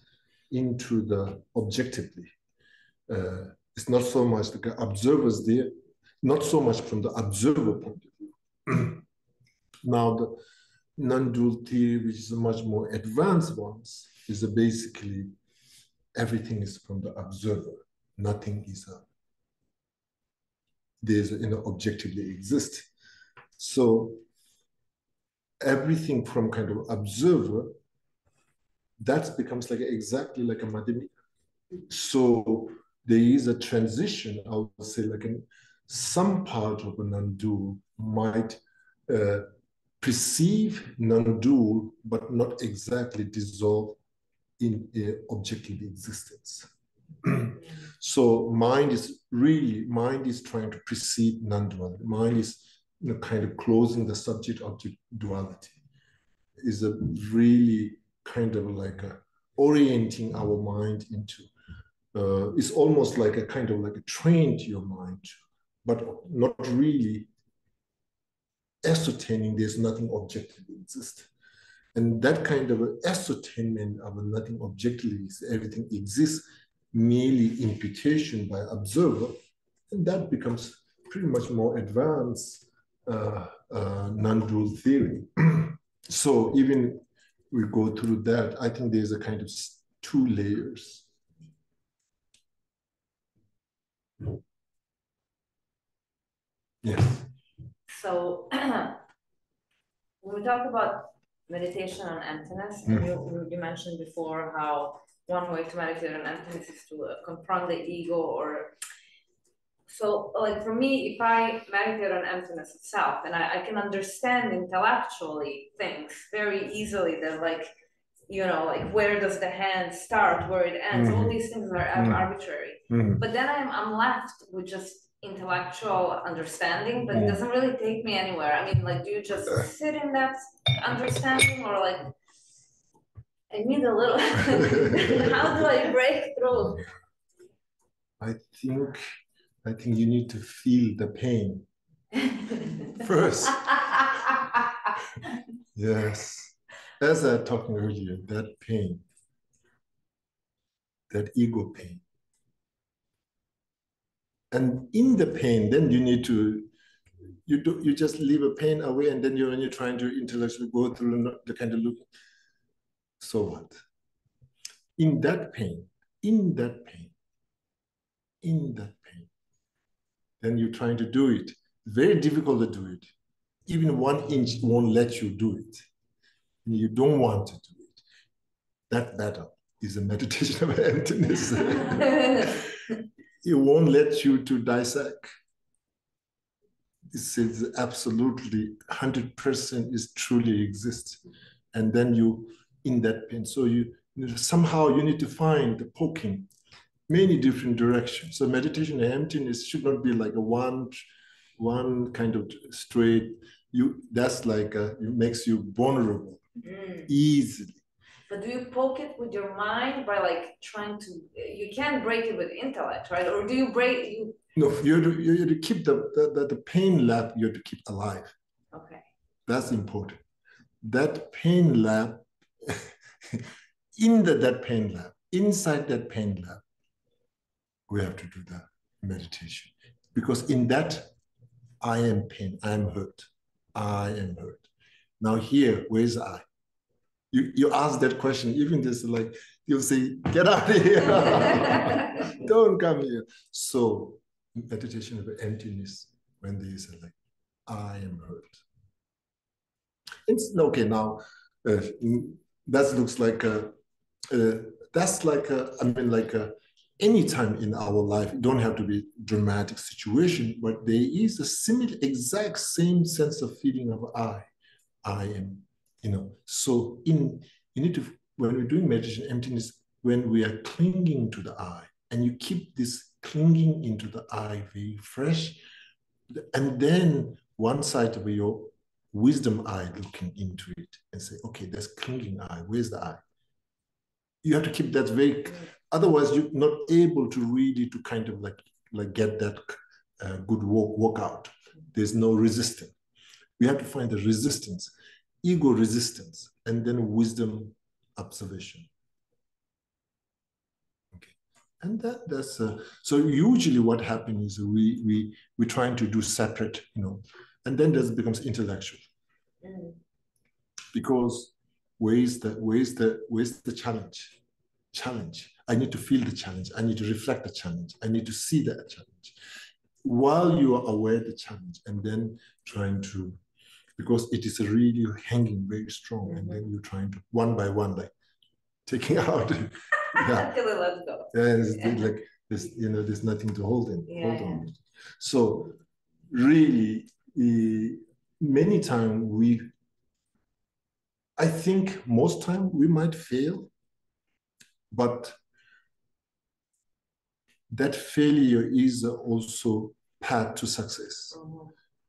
into the objectively. It's not so much the observers there, not so much from the observer point of view. Now, the non-dual theory, which is a much more advanced ones, is basically everything is from the observer. Nothing is objectively exist. So everything from kind of observer, that becomes like exactly like a madhyamika. So there is a transition, I would say, like some part of a non-dual might perceive non-dual, but not exactly dissolve in objective existence. So mind is trying to perceive non-duality. Mind is kind of closing the subject-object duality. Is a really kind of like orienting our mind into. It's almost like a kind of like a train to your mind, but not really ascertaining there's nothing objectively exists. And that kind of ascertainment of nothing objectively exists, everything exists, merely imputation by observer, and that becomes pretty much more advanced non-dual theory. So even we go through that, I think there's a kind of two layers. Yes. So when we talk about meditation on emptiness, and you mentioned before how one way to meditate on emptiness is to confront the ego, or so like for me, if I meditate on emptiness itself, and I can understand intellectually things very easily, that like, like where does the hand start, where it ends, all these things are arbitrary. But then I'm left with just intellectual understanding, but it doesn't really take me anywhere. I mean, like, do you just sit in that understanding, or like, I need a little, how do I break through? I think you need to feel the pain first. Yes. As I was talking earlier, that pain. that ego pain. And in the pain, then you need to, you just leave a pain away, and then when you're trying to intellectually go through the kind of look, so what? In that pain, in that pain, in that pain, then you're trying to do it. Very difficult to do it. Even 1 inch won't let you do it. You don't want to do it. That battle is a meditation of emptiness. It won't let you to dissect. It says absolutely 100% is truly exists. And then you in that pain. So somehow you need to find the poking many different directions. So meditation and emptiness should not be like a one kind of straight. That's like it makes you vulnerable easily. But do you poke it with your mind by like trying to? You can't break it with intellect, right? Or do you break you? No, you have to keep the pain lab. You have to keep alive. Okay. That's important. That pain lab, that pain lab, inside that pain lab, we have to do that meditation. Because in that, I am pain, I am hurt, I am hurt. Now here, where's the I? You ask that question, even this like, you'll say, get out of here. Don't come here. So meditation of emptiness, when they say like, I am hurt. It's okay now. That looks like that's like any time in our life. It don't have to be dramatic situation, but there is a similar, exact same sense of feeling of I am. So you need to, when we're doing meditation emptiness, when we are clinging to the I, and you keep this clinging into the I very fresh, and then one side of your wisdom eye looking into it and say, okay, there's clinging eye. Where's the eye? You have to keep that very, otherwise you're not able to really to kind of like get that good walk out. There's no resistance. We have to find the resistance, ego resistance, and then wisdom observation. Okay, and that's so usually what happens is we're trying to do separate, and then this becomes intellectual. Because where's the challenge? Challenge. I need to feel the challenge. I need to reflect the challenge. I need to see that challenge. While you are aware of the challenge, and then trying to, because it is really hanging very strong, and then you're trying to one by one, like taking out. Yeah. Until it lets go. Yeah, like this, there's nothing to hold on. So really, many times I think most time we might fail, but that failure is also path to success.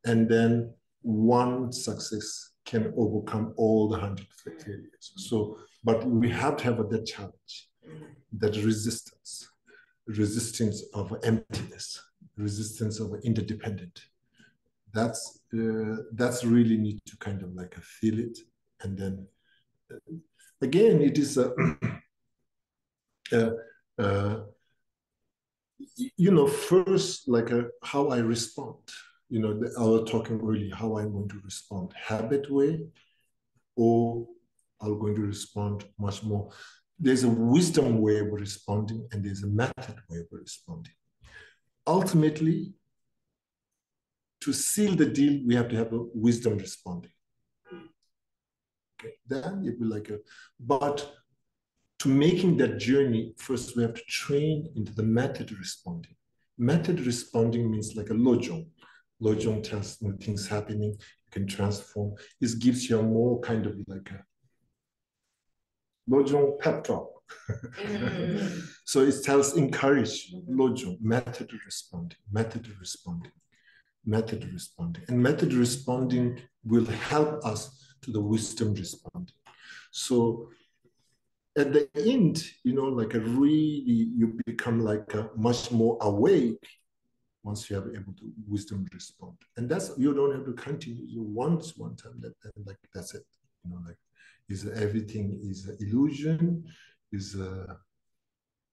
And then one success can overcome all the 100 failures. So, but we have to have that challenge, that resistance of emptiness, resistance of interdependent. That's really need to kind of like feel it. And then again, it is first like how I respond. I was talking earlier how I'm going to respond, habit way, or I'm going to respond much more. There's a wisdom way of responding, and there's a method way of responding. Ultimately, to seal the deal, we have to have a wisdom responding. Okay. Then it will like but to making that journey, first we have to train into the method responding. Method responding means like a lojong. Lojong tells things happening, you can transform. This gives you a more kind of like a lojong pep talk. So it tells encourage lojong, method responding. And method responding will help us to the wisdom responding. So at the end, like you become like much more awake once you are able to wisdom respond. And that's, you don't have to continue. You once one time, like that's it. Like everything is an illusion, is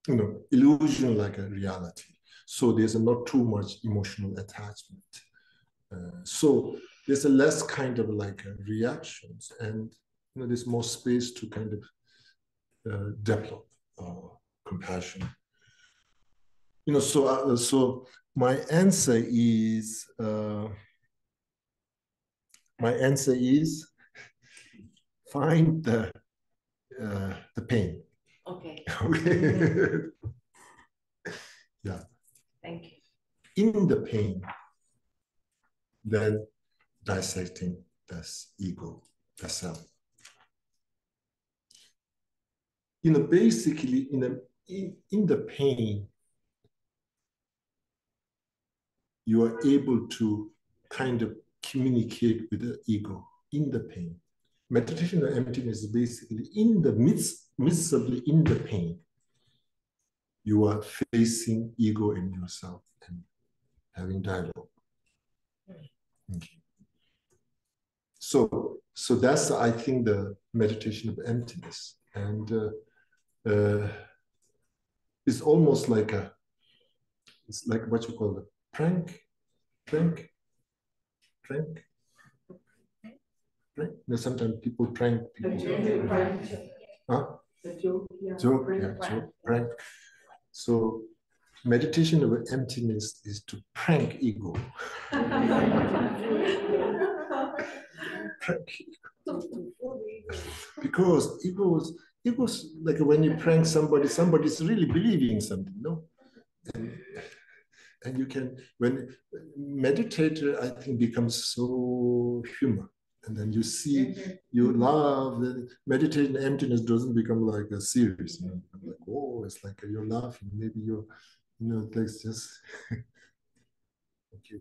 illusion like a reality. So there's not too much emotional attachment. So there's a less kind of like reactions, and there's more space to kind of develop compassion. So my answer is find the pain. Okay. Okay. Yeah. Thank you. In the pain, then dissecting this ego, the self. Basically, in the pain, you are able to kind of communicate with the ego in the pain. Meditation of emptiness is basically in the midst of in the pain, you are facing ego in yourself and having dialogue. Okay. So that's, I think, the meditation of emptiness. And it's almost like it's like what you call it, prank. Sometimes people prank people. Huh? Joke, prank. So meditation of emptiness is to prank ego. Because ego's like when you prank somebody's really believing something, no? And you can, when meditator, I think, becomes so humor. And then you see, you laugh, then meditating emptiness doesn't become like a serious, like, oh, it's like you're laughing, maybe you're, that's just, okay.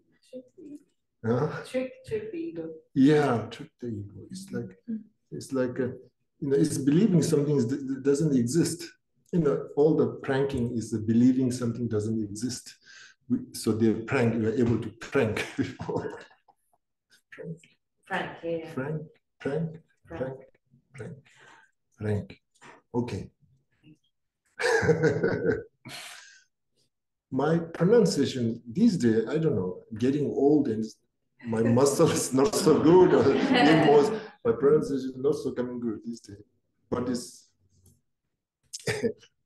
Trick the ego. Yeah, trick the ego. It's like, it's believing something that doesn't exist. All the pranking is the believing something doesn't exist. So they prank, you are able to prank before. Frank, yeah. Prank. Okay. My pronunciation these days, I don't know, getting old and my muscle is not so good, or my pronunciation is not so coming good these days. But it's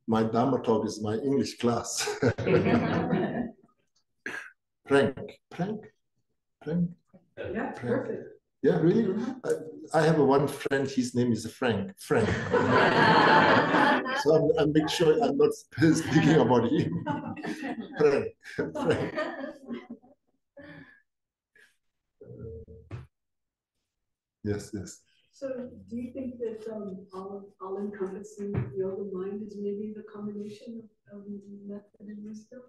my Dharma talk is my English class. Prank. Yeah, perfect. Yeah, really? I have one friend, his name is Frank. So I'm making sure I'm not speaking about him. Frank. Yes. So do you think that all-encompassing yoga mind is maybe the combination of method and wisdom?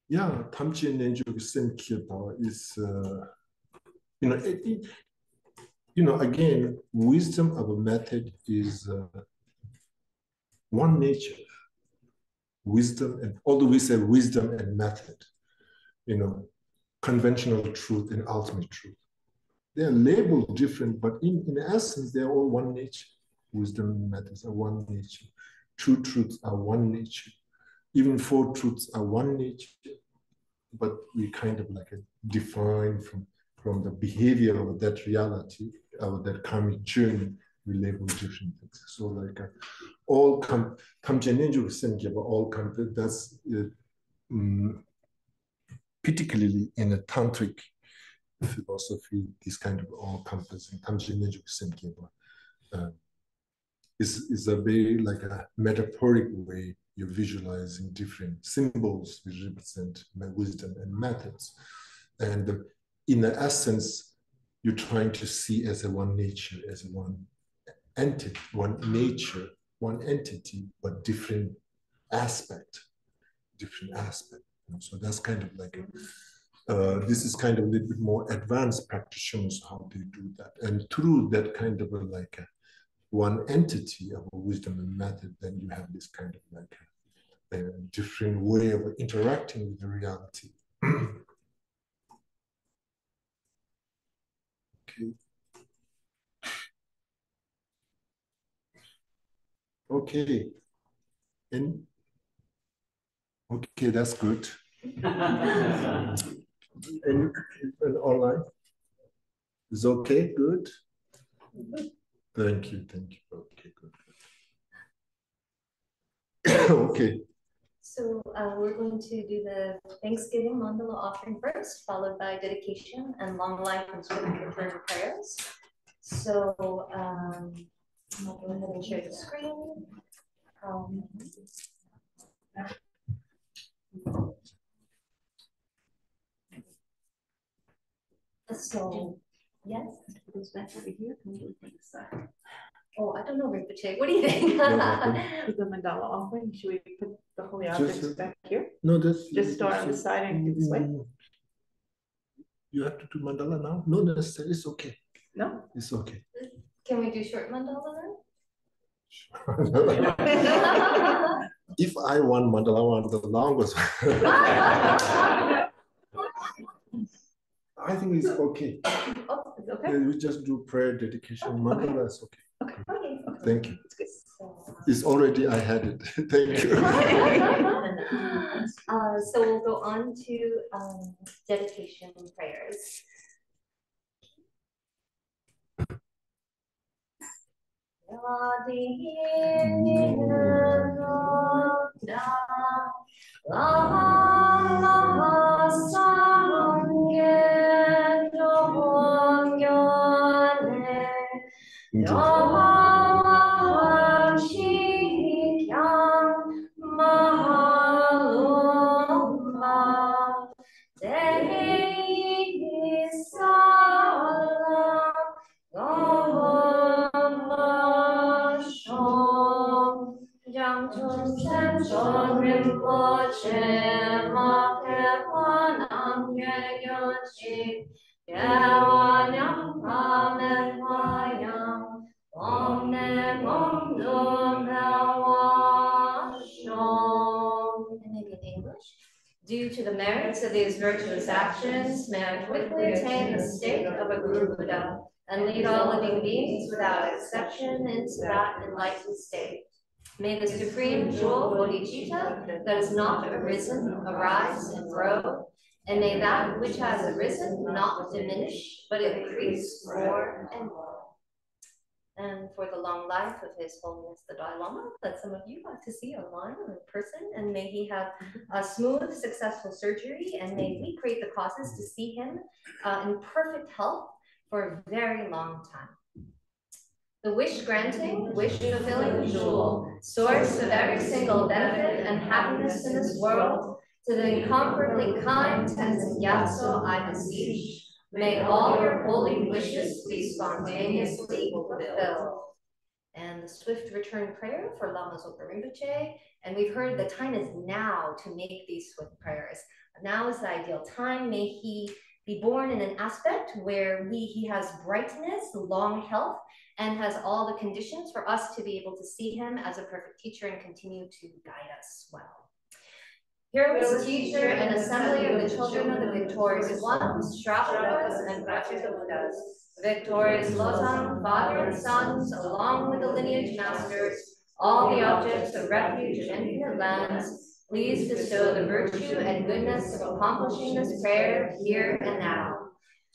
Yeah, Tamche Nenjuk Senkyapa is, again, wisdom of a method is one nature. Wisdom, and although we say wisdom and method, conventional truth and ultimate truth. They are labeled different, but in essence, they're all one nature. Wisdom and methods are one nature. True truths are one nature. Even four truths are one nature, but we kind of like define from the behavior of that reality, of that karmic journey, we label different things. So like all that's particularly in a tantric philosophy, this kind of all-encompassing is a very like a metaphoric way you're visualizing different symbols which represent wisdom and methods. And in the essence, you're trying to see as a one nature, as one entity, one nature, one entity, but different aspect. So that's kind of like this is kind of a little bit more advanced practitioners how they do that, and through that kind of one entity of a wisdom and method, then you have this kind of like a different way of interacting with the reality. Okay. And Okay, that's good. And online? Is okay, good? Thank you. Okay, good. Okay. So we're going to do the Thanksgiving mandala offering first, followed by dedication and long life and swift return prayers. So I'll go ahead and share the screen. So, yes? It goes back over here. Can we look at the side? Oh, I don't know, Rinpoche. What do you think? With the mandala offering, should we put the holy objects back here? No, that's just start on the side and do this way. You have to do mandala now? No, it's okay. No, it's okay. Can we do short mandala then? If I want mandala, I want the longest. I think it's okay. oh, it's okay. Yeah, we just do prayer dedication. Mandala is okay. Okay. Thank you. It's already, I had it. Thank you. So we'll go on to dedication prayers. Due to the merits of these virtuous actions, may I quickly attain the state of a Guru Buddha and lead all living beings without exception into that enlightened state. May the supreme jewel Bodhisattva that has not arisen arise and grow, and may that which has arisen not diminish, but increase more and more. And for the long life of His Holiness the Dalai Lama, that some of you got to see online or in person, and may he have a smooth, successful surgery, and may we create the causes to see him in perfect health for a very long time. The wish-granting, wish-fulfilling jewel, source of every single benefit and happiness in this world, to the incomparably kind Tenzin Gyatso I beseech, may all your holy wishes be spontaneously fulfilled. And the swift return prayer for Lama Zopa Rinpoche. And we've heard the time is now to make these swift prayers. Now is the ideal time. May he be born in an aspect where he has brightness, long health, and has all the conditions for us to be able to see him as a perfect teacher and continue to guide us well. Heroes, teacher, and assembly of the children of the victorious ones, Shrapadas and Prachisabuddhas, victorious Losang, father and sons, along with the lineage masters, all the objects of refuge in infinite lands, please bestow the virtue and goodness of accomplishing this prayer here and now.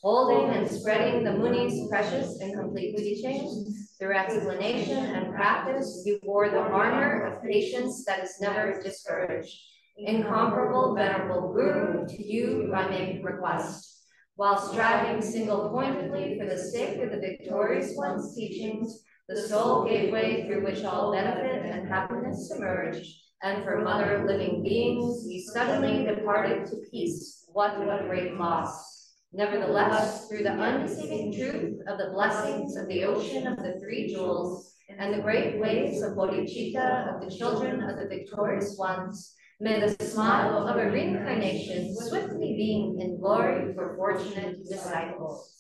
Holding and spreading the Muni's precious and complete teachings, through explanation and practice, you wore the armor of patience that is never discouraged. Incomparable, venerable Guru, to you I make request. While striving single-pointedly for the sake of the victorious one's teachings, the sole gateway through which all benefit and happiness emerge, and for mother of living beings, ye suddenly departed to peace. What a great loss! Nevertheless, through the undeceiving truth of the blessings of the ocean of the three jewels, and the great waves of bodhicitta of the children of the victorious ones, may the smile of a reincarnation swiftly beam in glory for fortunate disciples.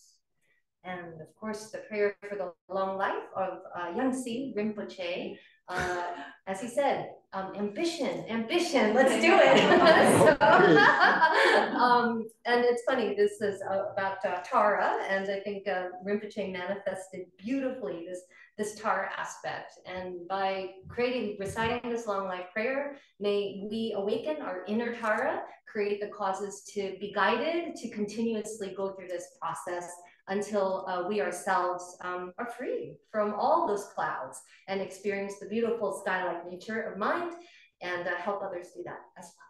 And of course, the prayer for the long life of Yangsi Rinpoche, As he said, ambition, let's do it. And it's funny, this is about Tara, and I think Rinpoche manifested beautifully this Tara aspect. And by reciting this long life prayer, may we awaken our inner Tara, create the causes to be guided, to continuously go through this process until we ourselves are free from all those clouds and experience the beautiful sky-like nature of mind, and help others do that as well.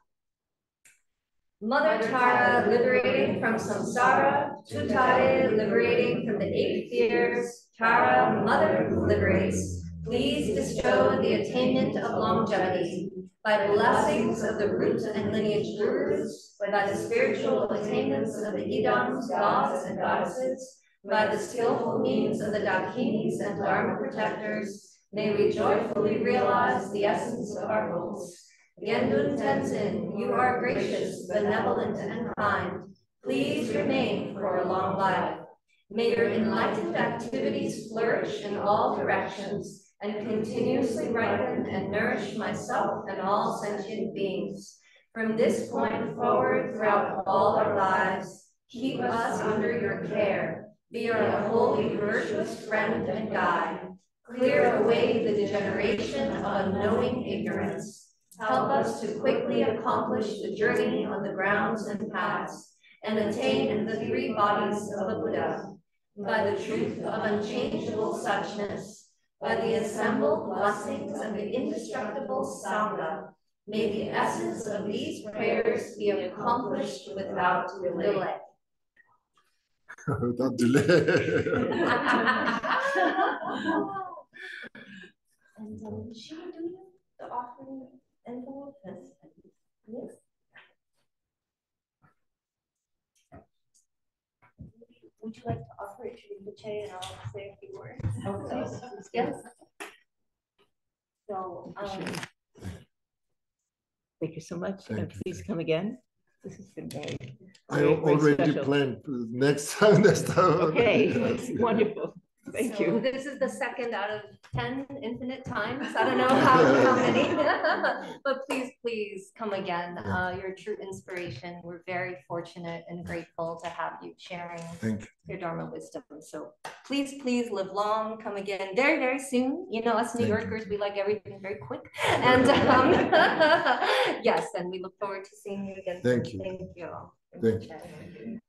Mother Tara, liberating from samsara, Tutare, liberating from the 8 fears, Tara, Mother who liberates, please bestow the attainment of longevity by blessings of the root and lineage gurus, by the spiritual attainments of the Idams, gods and goddesses, by the skillful means of the Dakinis and Dharma protectors, may we joyfully realize the essence of our hopes. Gendun Tenzin, you are gracious, benevolent, and kind. Please remain for a long life. May your enlightened activities flourish in all directions and continuously ripen and nourish myself and all sentient beings. From this point forward throughout all our lives, keep us under your care. Be our holy, virtuous friend and guide. Clear away the degeneration of unknowing ignorance. Help us to quickly accomplish the journey on the grounds and paths and attain the 3 bodies of a Buddha. By the truth of unchangeable suchness, by the assembled blessings of the indestructible Sangha, may the essence of these prayers be accomplished without delay. Without delay. And should we do the offering envelope? Yes. Would you like to offer it to Rinpoche and I'll say a few words? Okay. Yes. So, thank you so much. Thank you. Please come again. This has been very I already special. planned next time. Okay, wonderful. Thank you. This is the 2nd out of 10 infinite times. I don't know how many, but please come again. You're a true inspiration. We're very fortunate and grateful to have you sharing your Dharma wisdom. So please live long, come again very, very soon. You know, us New Yorkers, we like everything very quick. And yes, and we look forward to seeing you again. Thank you. Thank you. Thank you.